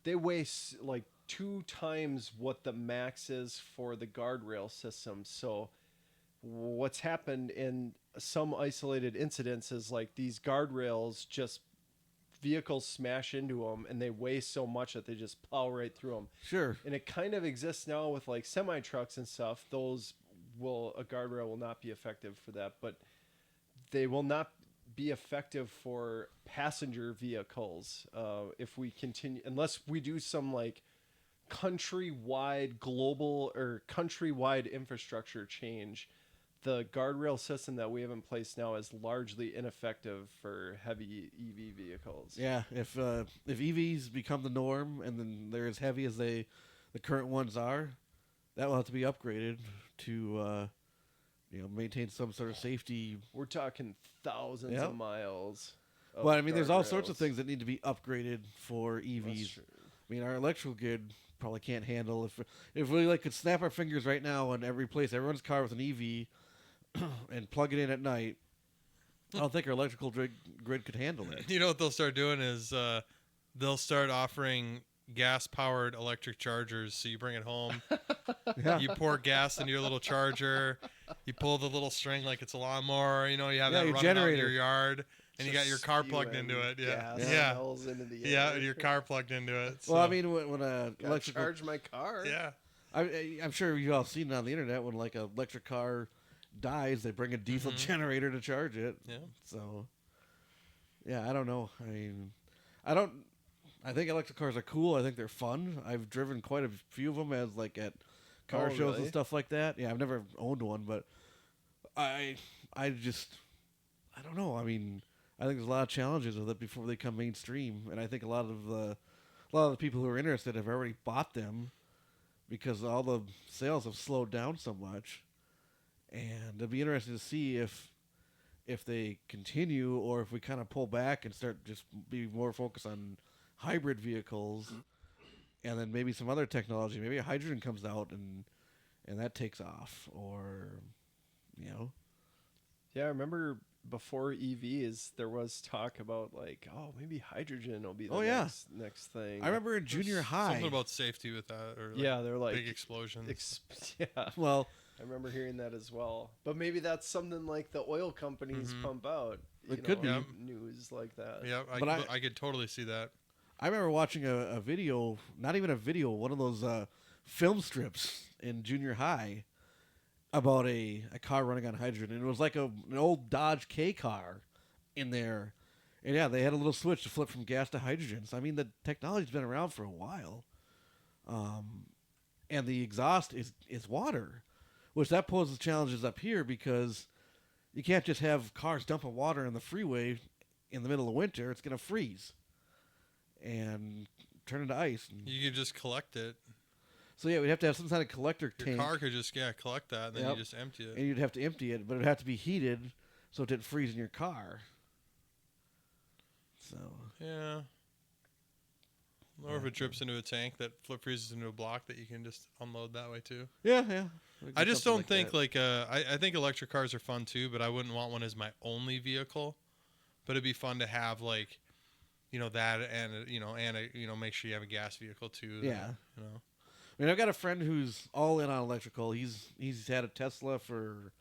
they weigh like 2 times what the max is for the guardrail system. So what's happened in some isolated incidents is like these guardrails just vehicles smash into them and they weigh so much that they just plow right through them. Sure. And it kind of exists now with like semi trucks and stuff. A guardrail will not be effective for that, but they will not be effective for passenger vehicles if we continue, unless we do some like countrywide global or countrywide infrastructure change. The guardrail system that we have in place now is largely ineffective for heavy EV vehicles. Yeah. If EVs become the norm and then they're as heavy as the current ones are, that will have to be upgraded to maintain some sort of safety. We're talking thousands Yep. of miles. But I mean, there's all sorts of guardrails. things that need to be upgraded for That's EVs. true. I mean, our electrical grid probably can't handle if we like could snap our fingers right now and replace everyone's car with an EV and plug it in at night. I don't think our electrical grid could handle it. You know what they'll start doing is they'll start offering gas-powered electric chargers. So you bring it home, Yeah. you pour gas into your little charger, you pull the little string like it's a lawnmower. You have Yeah, that your running out in generator. your yard, and you got Just your car plugged spewing into it. Yeah, gas yeah, smells into the yeah. air. Your car plugged into it. Well, I so- mean, when Gotta electrical, charge my car. yeah. I'm sure you've all seen it on the internet when like an electric car dies, they bring a diesel Mhm. generator to charge it. Yeah. So, yeah, I don't know. I mean, I think electric cars are cool. I think they're fun. I've driven quite a few of them as like at car Oh, shows really? and stuff like that. Yeah, I've never owned one, but I just I don't know. I mean, I think there's a lot of challenges with it before they come mainstream, and I think a lot of the people who are interested have already bought them because all the sales have slowed down so much. And it'd be interesting to see if they continue or if we kind of pull back and start just be more focused on hybrid vehicles, and then maybe some other technology, maybe a hydrogen comes out and that takes off, or you know. Yeah, I remember before EVs, there was talk about like, oh, maybe hydrogen will be the Oh, yeah. next thing. I remember in junior high. Something about safety with that, or Yeah, they're like big explosions. Yeah, Well, I remember hearing that as well. But maybe that's something like the oil companies pump out. It could be. Yep. News like that. Yeah, But I could totally see that. I remember watching a video, not even a video, one of those film strips in junior high about a car running on hydrogen. And it was like an old Dodge K car in there. And yeah, they had a little switch to flip from gas to hydrogen. So, I mean, the technology's been around for a while. And the exhaust is water, which that poses challenges up here because you can't just have cars dumping water in the freeway in the middle of winter. It's going to freeze and turn into ice. You could just collect it. So yeah, we'd have to have some kind of collector Your tank, car could just collect that, and then Yep. you just empty it. and you'd have to empty it, but it'd have to be heated so it didn't freeze in your car. So Yeah. Or if it drips into a tank that flip freezes into a block that you can just unload that way too. yeah. I just don't think that. I think electric cars are fun too, but I wouldn't want one as my only vehicle. But it'd be fun to have like, that and make sure you have a gas vehicle too. Yeah. You know. I mean, I've got a friend who's all in on electrical. He's had a Tesla for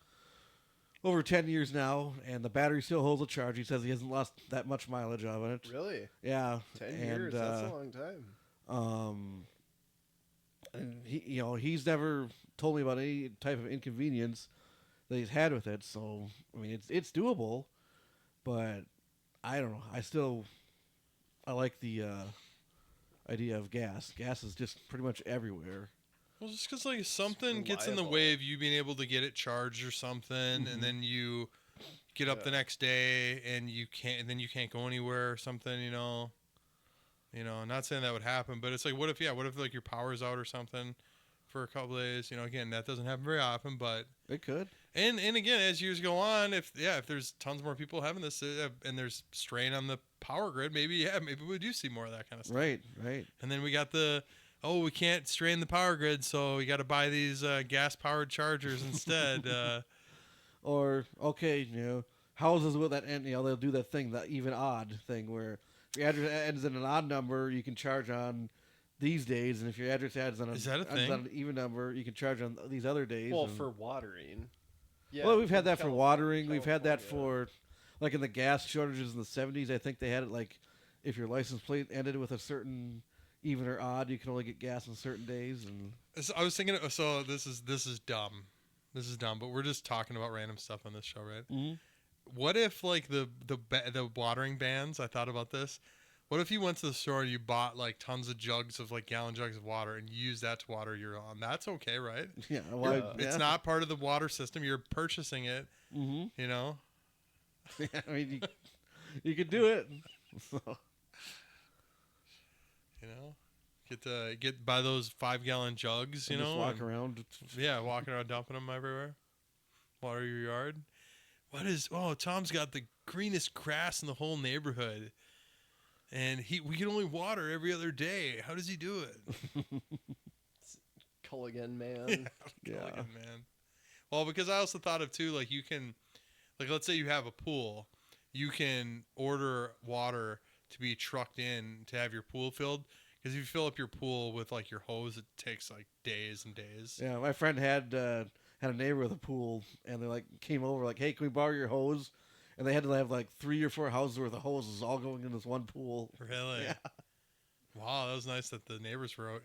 over 10 years now, and the battery still holds a charge. He says he hasn't lost that much mileage on it. Really? Yeah, 10 years? That's a long time. And he's never told me about any type of inconvenience that he's had with it. So I mean, it's doable, but I don't know. I like the idea of gas. Gas is just pretty much everywhere. Well, just because like something gets in the reliable. way of you being able to get it charged or something, and then you get up the next day and you can't go anywhere or something. Not saying that would happen, but it's like, what if like your power's out or something for a couple days? Again, that doesn't happen very often, but It could. and again, as years go on, if there's tons more people having this and there's strain on the power grid, maybe we do see more of that kind of stuff. Right. And then we got we can't strain the power grid, so we got to buy these gas-powered chargers instead. Or okay, houses with that, and they'll do that thing, that even odd thing, where if your address ends in an odd number, you can charge on these days, and if your address ends on Is that a ends thing? on an even number, you can charge on these other days. Well, and- for watering. Yeah. well, we've had in that for California- watering. We've had that California. for, like in the gas shortages in the 70s. I think they had it like, if your license plate ended with a certain even or odd, you can only get gas on certain days. And So I was thinking, so this is dumb. This is dumb, but we're just talking about random stuff on this show, right? Mhm. What if like the watering bans? I thought about this. What if you went to the store and you bought like tons of jugs of like gallon jugs of water and you used that to water your lawn? That's okay, right? yeah, well, It's not part of the water system. You're purchasing it. Mm-hmm. I mean, you could do it. So, Get buy those 5-gallon jugs. and just walk and- around. Yeah, walking around dumping them everywhere. Water your yard. Tom's got the greenest grass in the whole neighborhood. And we can only water every other day. How does he do it? Culligan man. Yeah. Culligan, man. Well, because I also thought of too, like you can, like let's say you have a pool, you can order water to be trucked in to have your pool filled. Because if you fill up your pool with like your hose, it takes like days and days. Yeah, my friend had a neighbor with a pool, and they like came over like, "Hey, can we borrow your hose?" And they had to have like 3 or 4 houses worth of hoses all going in this one pool. Really? Yeah. Wow, that was nice that the neighbors were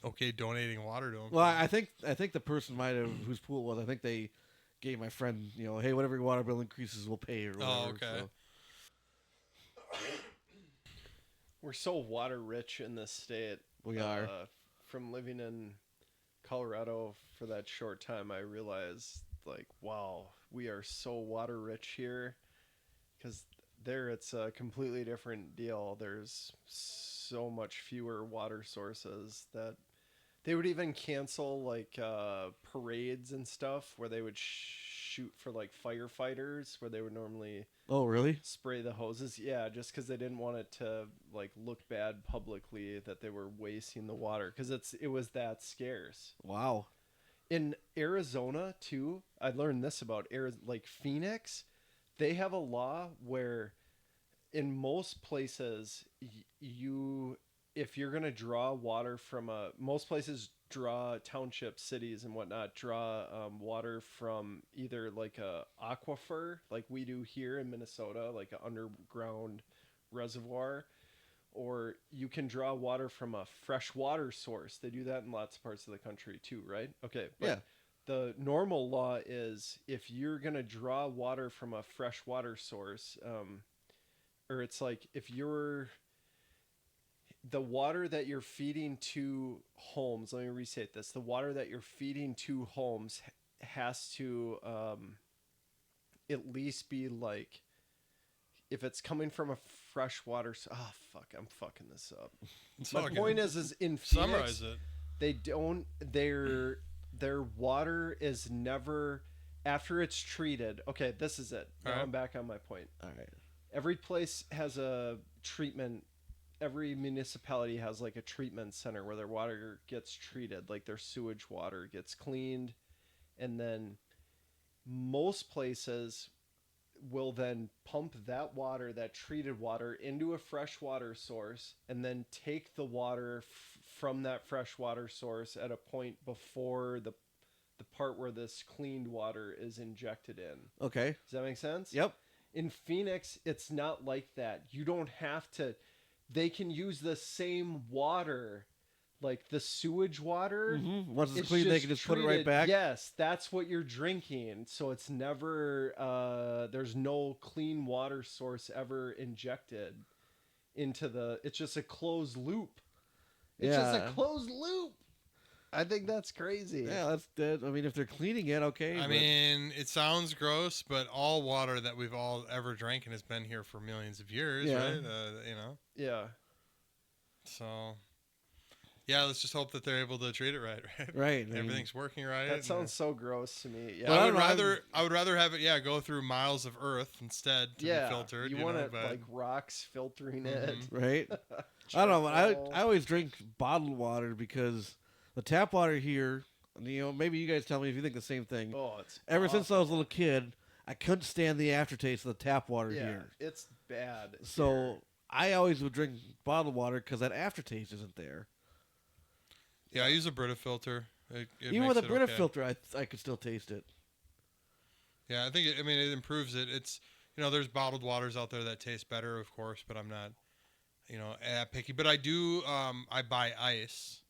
okay donating water to him. Well, I think the person might have whose pool it was. I think they gave my friend, hey, whatever your water bill increases, we'll pay or whatever. Oh, okay. So. We're so water rich in this state. We are. From living in Colorado for that short time, I realized like, wow, we are so water rich here. Because there, it's a completely different deal. There's so much fewer water sources that they would even cancel like parades and stuff where they would shoot for like firefighters where they would normally Oh, really? spray the hoses. Yeah, just because they didn't want it to like look bad publicly that they were wasting the water because it was that scarce. Wow. In Arizona too, I learned this about like Phoenix. They have a law where in most places you if you're going to draw water from most places draw townships, cities and whatnot, draw water from either like a aquifer like we do here in Minnesota, like an underground reservoir, or you can draw water from a fresh water source. They do that in lots of parts of the country too, right? Okay. But Yeah. the normal law is if you're going to draw water from a fresh water source, or it's like if the water that you're feeding to homes, let me restate this, the water that you're feeding to homes has to at least be like, if it's coming from a fresh water, I'm fucking this up. My point is in Phoenix, summarize it. They don't, their water is never, after it's treated. Okay, this is it. Now I'm back on my point. All right. Every place has a treatment. Every municipality has like a treatment center where their water gets treated, like their sewage water gets cleaned. And then most places will then pump that water, that treated water, into a fresh water source and then take the water from that fresh water source at a point before the part where this cleaned water is injected in. Okay. Does that make sense? Yep. In Phoenix, it's not like that. You don't have to. They can use the same water, like the sewage water. Mm-hmm. Once it's clean, they can just put it right back. Yes, that's what you're drinking. So it's never, there's no clean water source ever injected into it's just a closed loop. It's just a closed loop. I think that's crazy. Yeah, that's dead. I mean, if they're cleaning it, okay. I mean, it sounds gross, but all water that we've all ever drinking has been here for millions of years, right? You know? Yeah. So, yeah, let's just hope that they're able to treat it right? Right. Everything's working right. That sounds so gross to me. Yeah. Well, I would rather have it, go through miles of earth instead to be filtered. You want it like rocks filtering it. Right. I don't know. I always drink bottled water because the tap water here, maybe you guys tell me if you think the same thing. Oh, it's Ever since I was a little kid, I couldn't stand the aftertaste of the tap water here. It's bad. So here. I always would drink bottled water because that aftertaste isn't there. Yeah, I use a Brita filter. Even with a Brita filter, I could still taste it. Yeah, I think it improves it. It's there's bottled waters out there that taste better, of course, but I'm not picky. But I do I buy ice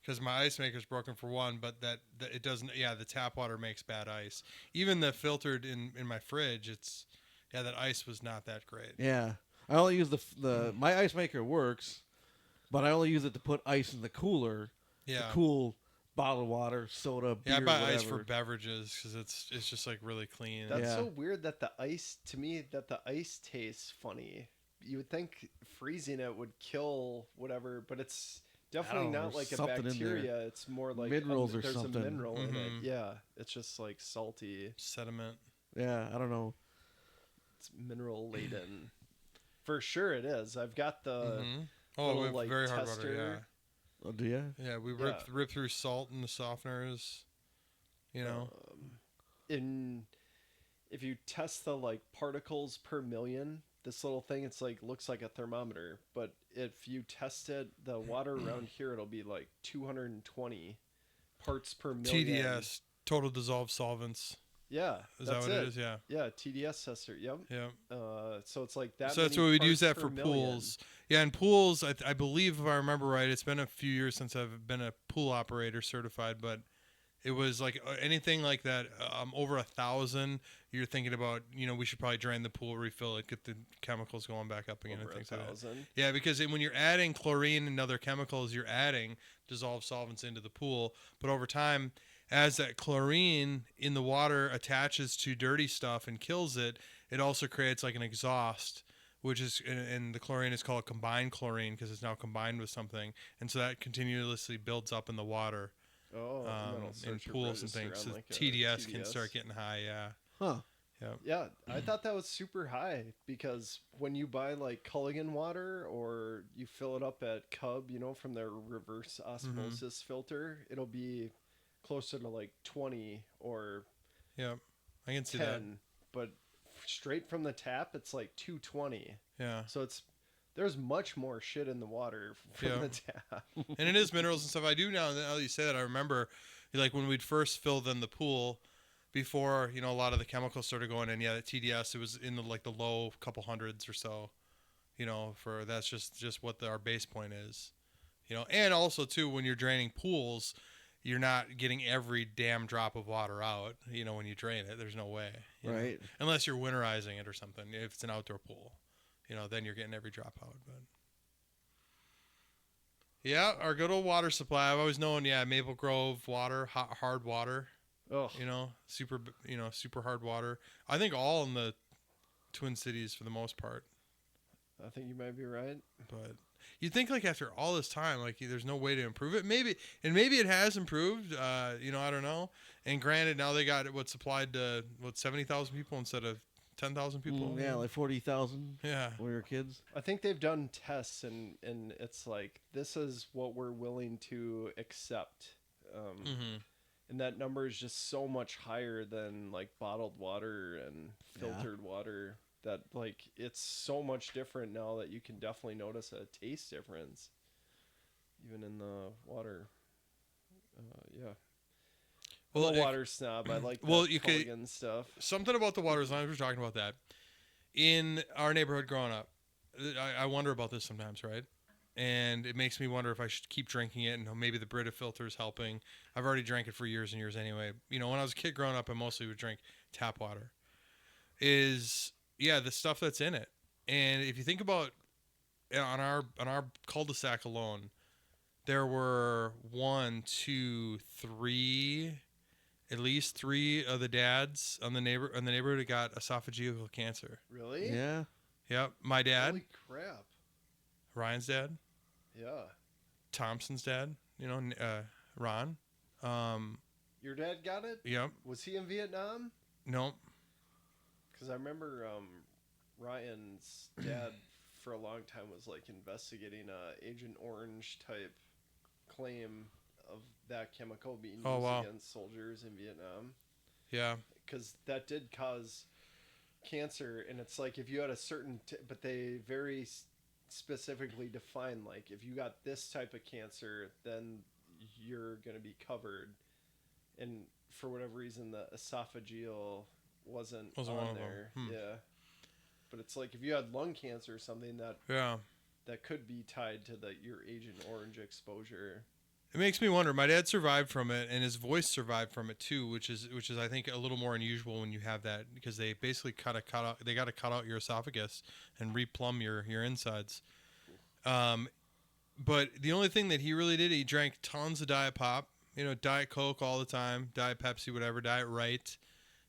because my ice maker's broken for one, but that it doesn't. Yeah, the tap water makes bad ice. Even the filtered in my fridge, that ice was not that great. Yeah, I only use my ice maker works, but I only use it to put ice in the cooler. Yeah. To cool bottled water, soda, beer, I buy whatever. ice for beverages because it's just like really clean. That's so weird that the ice tastes funny. You would think freezing it would kill whatever, but it's definitely not like a bacteria. It's more like minerals or there's something. There's a mineral in it. Yeah, it's just like salty sediment. Yeah, I don't know. It's mineral laden. For sure it is. I've got the little, like very hard tester. water, yeah. Oh, do you? Yeah, we rip through salt in the softeners. If you test the like particles per million, this little thing, it's like looks like a thermometer. But if you test it, the water around here, it'll be like 220 parts per million. TDS, total dissolved solvents. Yeah, is that what it is? Yeah. Yeah, TDS tester. Yep. Yeah. So it's like that. So that's what we'd use that for pools. Yeah, and pools, I believe if I remember right, it's been a few years since I've been a pool operator certified, but It was like anything like that over 1,000. You're thinking about, we should probably drain the pool, refill it, get the chemicals going back up again, Over and things like that. 1,000. Yeah, because when you're adding chlorine and other chemicals, you're adding dissolved solvents into the pool. But over time, as that chlorine in the water attaches to dirty stuff and kills it, it also creates like an exhaust, which is, and the chlorine is called combined chlorine because it's now combined with something, and so that continuously builds up in the water. Oh, and then it'll In start to pools and register things, on so like a TDS can start getting high. Yeah, Huh. yeah. Yeah, I thought that was super high because when you buy like Culligan water or you fill it up at Cub, from their reverse osmosis filter, it'll be closer to like 20 or Yeah, I can see 10, that. but straight from the tap, it's like 220. Yeah, So there's much more shit in the water from Yeah. the tap. and it is minerals and stuff. I do now that you say that, I remember like when we'd first fill in the pool before, a lot of the chemicals started going in. Yeah, the TDS, it was in the low couple hundreds or so, for that's just what our base point is, and also too, when you're draining pools, you're not getting every damn drop of water out, when you drain it. There's no way. Right. Unless you're winterizing it or something. If it's an outdoor pool, then you're getting every drop out. But yeah, our good old water supply. I've always known, Maple Grove water, hard water, Ugh. super hard water. I think all in the Twin Cities for the most part. I think you might be right. But you'd think like after all this time, like there's no way to improve it. Maybe it has improved. I don't know. And granted, now they got what's supplied to 70,000 people instead of 10,000 people. Yeah, like 40,000 Yeah. when we were kids. I think they've done tests and it's like this is what we're willing to accept. Mm-hmm. And that number is just so much higher than like bottled water and filtered water that like it's so much different now that you can definitely notice a taste difference even in the water. Yeah. Well, I'm a water snob. I like well, that you could- Culligan stuff. Something about the water, as long as we're talking about that. In our neighborhood growing up, I wonder about this sometimes, right? And it makes me wonder if I should keep drinking it, and maybe the Brita filter is helping. I've already drank it for years and years anyway. When I was a kid growing up, I mostly would drink tap water. The stuff that's in it. And if you think about on our cul-de-sac alone, there were at least three of the dads on the neighborhood who got esophageal cancer. Really? Yeah. Yep, my dad, Holy crap. Ryan's dad, Yeah. Thompson's dad, Ron. Your dad got it? Yep. Was he in Vietnam? Nope. Because I remember Ryan's dad for a long time was like investigating a Agent Orange type claim of that chemical being used against soldiers in Vietnam. Yeah. Because that did cause cancer, and it's like if you had a certain but they very specifically define like if you got this type of cancer, then you're going to be covered. And for whatever reason, the esophageal wasn't one on of them. there. Yeah. But it's like if you had lung cancer or something that could be tied to your Agent Orange exposure. It makes me wonder. My dad survived from it, and his voice survived from it too, which is I think a little more unusual when you have that, because they basically got to cut out your esophagus and replumb your insides. But the only thing that he really did, he drank tons of Diet Pop, Diet Coke all the time, Diet Pepsi, whatever, Diet Right,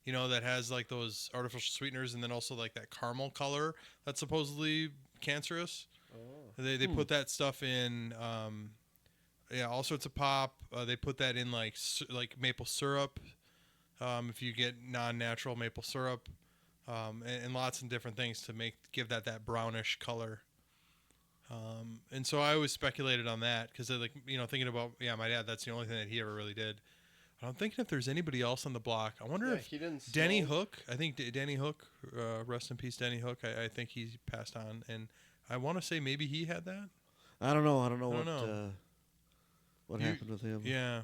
that has like those artificial sweeteners, and then also like that caramel color that's supposedly cancerous. Oh. They put that stuff in. All sorts of pop. They put that in like maple syrup. If you get non-natural maple syrup, and lots of different things to give that brownish color. And so I always speculated on that because thinking about my dad. That's the only thing that he ever really did. But I'm thinking if there's anybody else on the block. I wonder if he didn't Denny smoke. Hook. I think Denny Hook. Rest in peace, Denny Hook. I think he passed on, and I want to say maybe he had that. I don't know what happened with him. Yeah.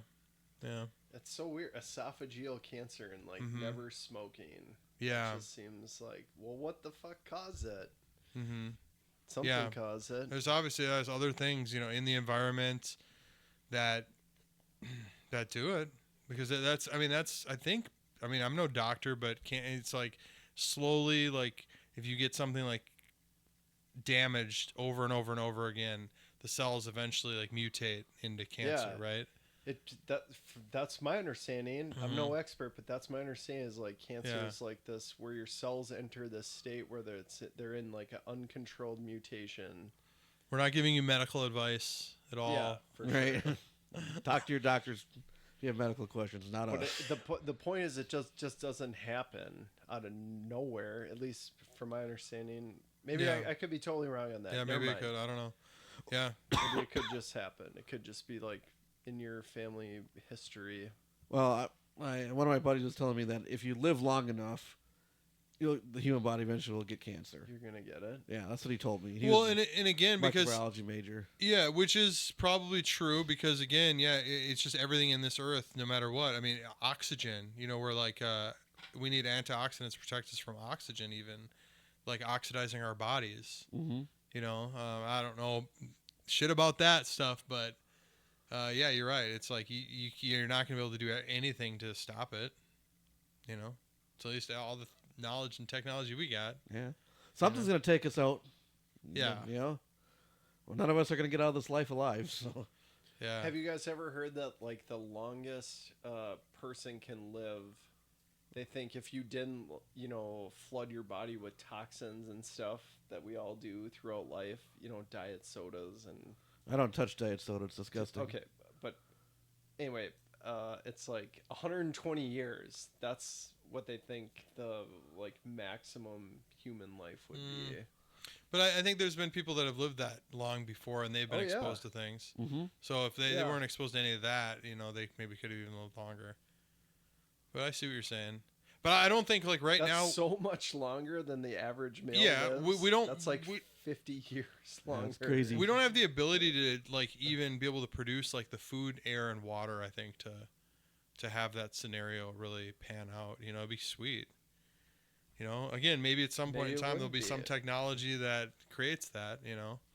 It's so weird. Esophageal cancer and like never smoking. Yeah. It just seems like, well, what the fuck caused that? Mm-hmm. Something caused it. There's other things, in the environment that do it. because that's I think I'm no doctor, but it's like slowly, like if you get something like damaged over and over and over again, the cells eventually like mutate into cancer, Yeah. right? That's my understanding. I'm no expert, but that's my understanding. Is like cancer Yeah. is like this, where your cells enter this state where they're in like an uncontrolled mutation. We're not giving you medical advice at all. Yeah, for Right. sure. Talk to your doctors if you have medical questions, not But us. the point is, it just doesn't happen out of nowhere. At least from my understanding. Maybe Yeah. I could be totally wrong on that. Yeah, Never maybe it mind. could. I don't know. Yeah. Maybe it could just happen. It could just be like in your family history. Well, one of my buddies was telling me that if you live long enough, the human body eventually will get cancer. You're gonna get it. Yeah, that's what he told me. He Well, was and again, a because microbiology major. yeah, which is probably true because again, yeah, it's just everything in this earth, no matter what. I mean, oxygen. We're like we need antioxidants to protect us from oxygen, even like oxidizing our bodies. Mm-hmm. I don't know shit about that stuff, but yeah, you're right. It's like you're not gonna be able to do anything to stop it. So at least all the knowledge and technology we got. Yeah, something's gonna take us out. Yeah. Well, none of us are gonna get out of this life alive. So Yeah. Have you guys ever heard that like the longest person can live? They think if you didn't, flood your body with toxins and stuff that we all do throughout life, diet sodas and. I don't touch diet soda. It's disgusting. Okay, but anyway, it's like 120 years. That's what they think the like maximum human life would be. But I think there's been people that have lived that long before, and they've been Oh, yeah. exposed to things. Mm-hmm. So if they Yeah. weren't exposed to any of that, they maybe could have even lived longer. But I see what you're saying. But I don't think like right That's now. so much longer than the average male. Yeah, lives. we don't- That's like we- 50 years longer. That's crazy. We don't have the ability to like even be able to produce like the food, air, and water. I think to have that scenario really pan out. It'd be sweet. Again, maybe at some point Maybe in it time there'll would be be. some technology that creates that.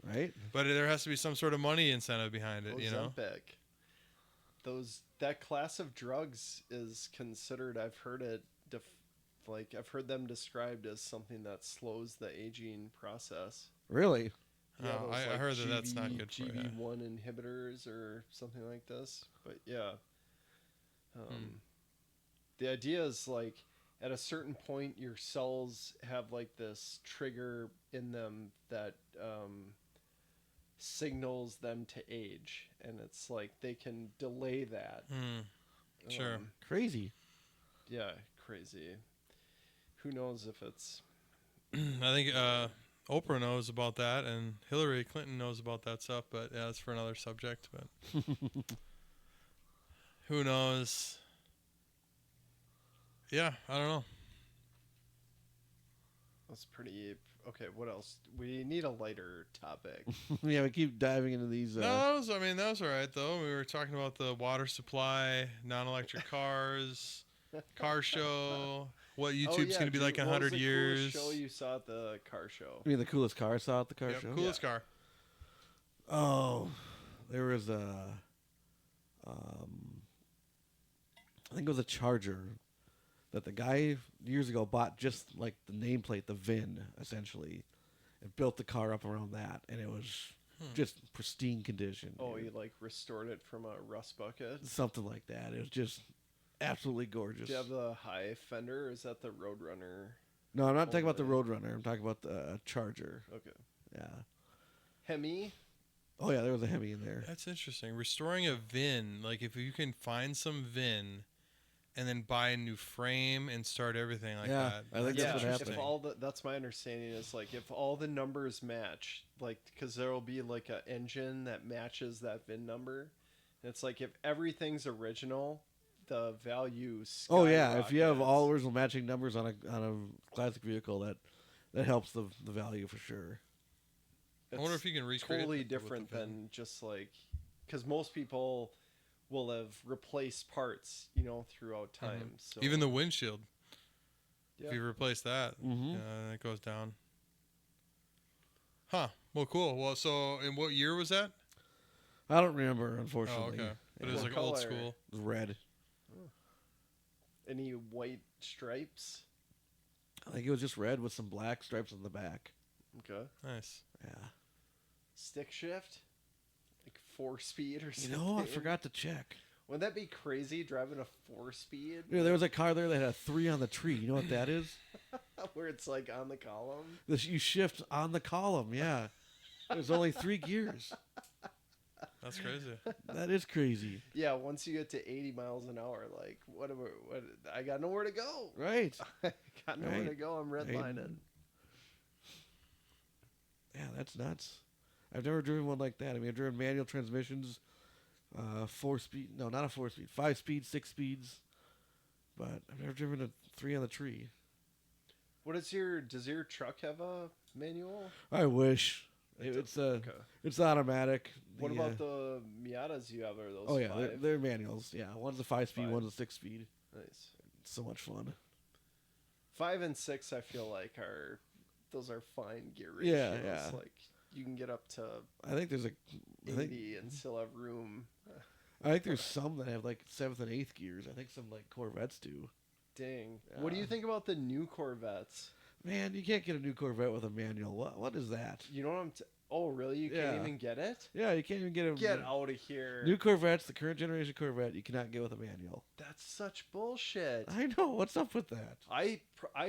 Right? But there has to be some sort of money incentive behind it. Ozempic. That class of drugs is considered. I've heard it. I've heard them described as something that slows the aging process. Really? Yeah, Oh, those, I heard that that's not good for you. GV1 inhibitors or something like this. But yeah, the idea is like at a certain point, your cells have like this trigger in them that signals them to age, and it's like they can delay that. Sure. Crazy. Yeah, crazy. Who knows if it's I think Oprah knows about that, and Hillary Clinton knows about that stuff. But yeah, that's for another subject. But who knows? Yeah, I don't know. that's pretty. Okay, what else? We need a lighter topic. Yeah, we keep diving into these. No, that was all right though. We were talking about the water supply, non-electric cars, car show, what YouTube's going to be like in 100 years. Show you saw at the car show. I mean, the coolest car I saw at the car Yep, show. coolest car. Oh, there was a. I think it was a Charger that the guy years ago bought just like the nameplate, the VIN, essentially, and built the car up around that, and it was just pristine condition. Oh, dude. you like restored it from a rust bucket. Something like that. It was just absolutely gorgeous. Do you have the high fender? Or is that the Roadrunner? No, I'm not talking about the Only. Roadrunner. I'm talking about the Charger. Okay. Yeah. Hemi. Oh yeah, there was a Hemi in there. That's interesting. Restoring a VIN, like if you can find some VIN and then buy a new frame and start everything like Yeah, that. I think Yeah, that's what happened. if all that's my understanding is like if all the numbers match, like because there will be like an engine that matches that VIN number, and it's like if everything's original, the value. Oh yeah, if you have skyrockets. all original matching numbers on a classic vehicle, that helps the value for sure. I wonder It's if you can recreate totally that with the different VIN. than just like because most people will have replaced parts, throughout time. So Even the windshield. yeah. If you replace that, Mhm. it goes down. Huh. Well, cool. Well, so in what year was that? I don't remember, unfortunately. Oh, okay. But it Yeah. was What like old color? school. It was red. Any white stripes? I think it was just red with some black stripes on the back. Okay. Nice. Yeah. Stick shift? Like 4-speed or something? You know, I forgot to check. Wouldn't that be crazy driving a 4-speed? Yeah, there was a car there that had a 3 on the tree. You know what that is? Where it's like on the column? You shift on the column, yeah. There's only 3 gears. That's crazy. That is crazy. Yeah, once you get to 80 miles an hour, like, what I got nowhere to go. Right. I got nowhere Right. to go. I'm redlining. Yeah, that's nuts. I've never driven one like that. I mean, I've driven manual transmissions, 4-speed. No, not a 4-speed. 5-speed, 6 speeds. But I've never driven a 3 on the tree. Does your truck have a manual? I wish. It It's does- it's automatic. What about the Miatas you have? Are those Oh yeah, 5? they're manuals. Yeah, one's a 5-speed, 5. one's a 6-speed. Nice. It's so much fun. 5 and 6, I feel like those are fine gear Yeah, ratios. yeah. Like you can get up to I think there's 80 and still have room. I think there's some that have like 7th and 8th gears. I think some like Corvettes do. Dang. What do you Yeah. think about the new Corvettes? Man, you can't get a new Corvette with a manual. What is that? You know what I'm? Oh, really? You Yeah. can't even get it? Yeah, you can't even get a Get out of here! new Corvettes. The current generation Corvette, you cannot get with a manual. That's such bullshit. I know. What's up with that? I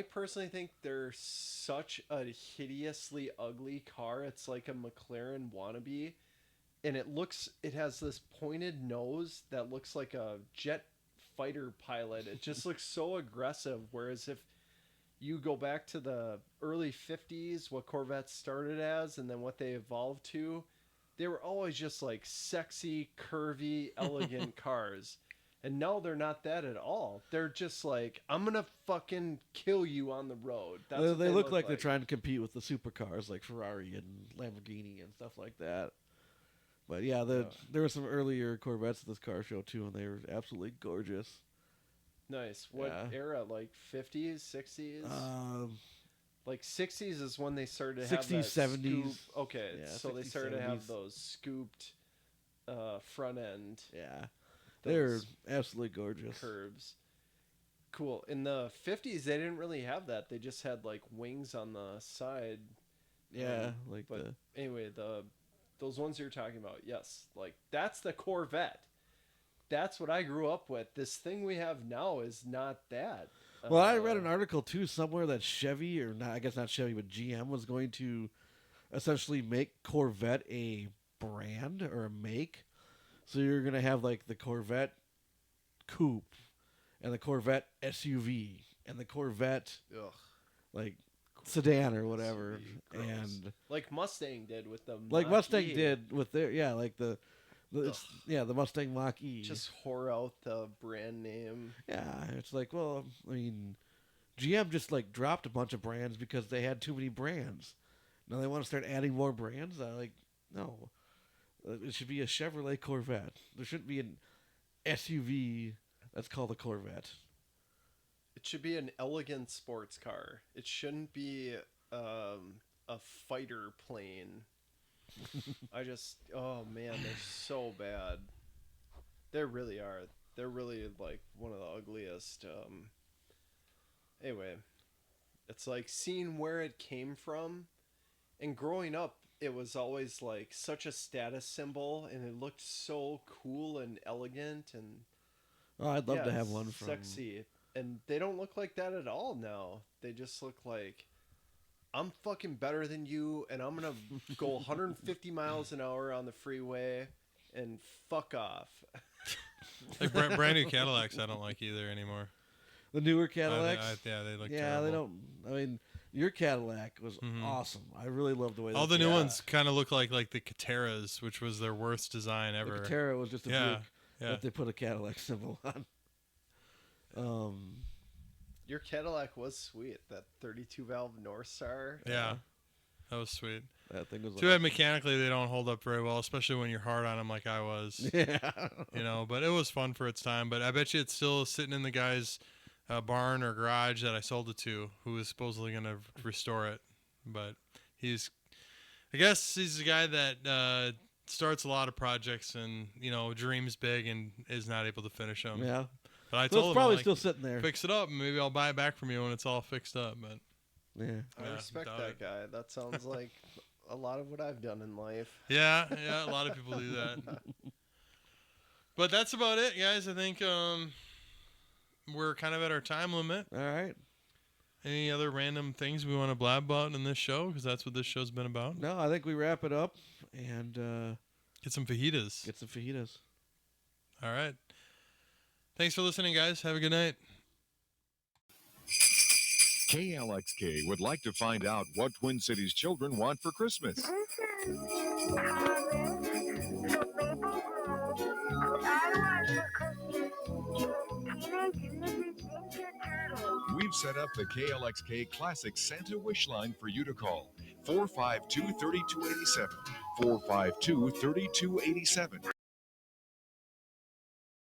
personally think they're such a hideously ugly car. It's like a McLaren wannabe, and it has this pointed nose that looks like a jet fighter pilot. It just looks so aggressive. Whereas if you go back to the early 50s, what Corvettes started as, and then what they evolved to, they were always just like sexy, curvy, elegant cars. And now they're not that at all. They're just like, I'm going to fucking kill you on the road. That's what They look like they're trying to compete with the supercars like Ferrari and Lamborghini and stuff like that. But yeah, there were some earlier Corvettes at this car show too, and they were absolutely gorgeous. Nice. What Yeah. era? Like 50s, 60s? Um, Like 60s is when they started to have 60s, that 70s. scoop. Okay, Yeah, so they 60s, started to have 70s. those scooped front end yeah, they're those absolutely gorgeous. curves. Cool. In the 50s, they didn't really have that. They just had like wings on the side. Yeah, like But the anyway, those ones you're talking about, yes, like that's the Corvette. That's what I grew up with. This thing we have now is not that. Well, I read an article too somewhere that Chevy, or not, I guess not Chevy, but GM was going to essentially make Corvette a brand or a make. So you're going to have like the Corvette Coupe and the Corvette SUV and the Corvette Ugh, like sedan or whatever, SUV, gross. and like Mustang did with the like Mach-E. Mustang did with their like the the Mustang Mach-E. Just whore out the brand name. Yeah, it's like, well, I mean, GM just like dropped a bunch of brands because they had too many brands. Now they want to start adding more brands. No, it should be a Chevrolet Corvette. There shouldn't be an SUV that's called a Corvette. It should be an elegant sports car. It shouldn't be a fighter plane. Oh man, they're so bad. They really are. They're really like one of the ugliest. Anyway, it's like seeing where it came from, and growing up, it was always like such a status symbol, and it looked so cool and elegant, and Oh, I'd love to yeah, have one from. sexy. And they don't look like that at all now. They just look like, I'm fucking better than you, and I'm gonna go 150 miles an hour on the freeway and fuck off. Like brand new Cadillacs, I don't like either anymore. The newer Cadillacs. Yeah, they look. yeah, terrible. they don't. I mean, your Cadillac was Mhm. awesome. I really love the way All that the new Yeah. ones kind of look like the Cateras, which was their worst design the ever. Catera was just a Yeah, joke yeah. that they put a Cadillac symbol on. Your Cadillac was sweet. That 32 valve North Star. Yeah, that was sweet. That thing was Too bad mechanically they don't hold up very well, especially when you're hard on them like I was. Yeah. But it was fun for its time. But I bet you it's still sitting in the guy's barn or garage that I sold it to, who is supposedly going to restore it. But I guess he's the guy that starts a lot of projects and dreams big and is not able to finish them. Yeah. But I So told it's him, probably I'm like, still sitting there. fix it up, and maybe I'll buy it back from you when it's all fixed up. But Yeah. I Yeah, respect doubt that it. guy. That sounds like a lot of what I've done in life. Yeah, a lot of people do that. But that's about it, guys. I think we're kind of at our time limit. All right. Any other random things we want to blab about in this show? Because that's what this show's been about. No, I think we wrap it up and Get some fajitas. get some fajitas. All right. Thanks for listening, guys. Have a good night. KLXK would like to find out what Twin Cities children want for Christmas. We've set up the KLXK Classic Santa Wish Line for you to call. 452-3287. 452-3287.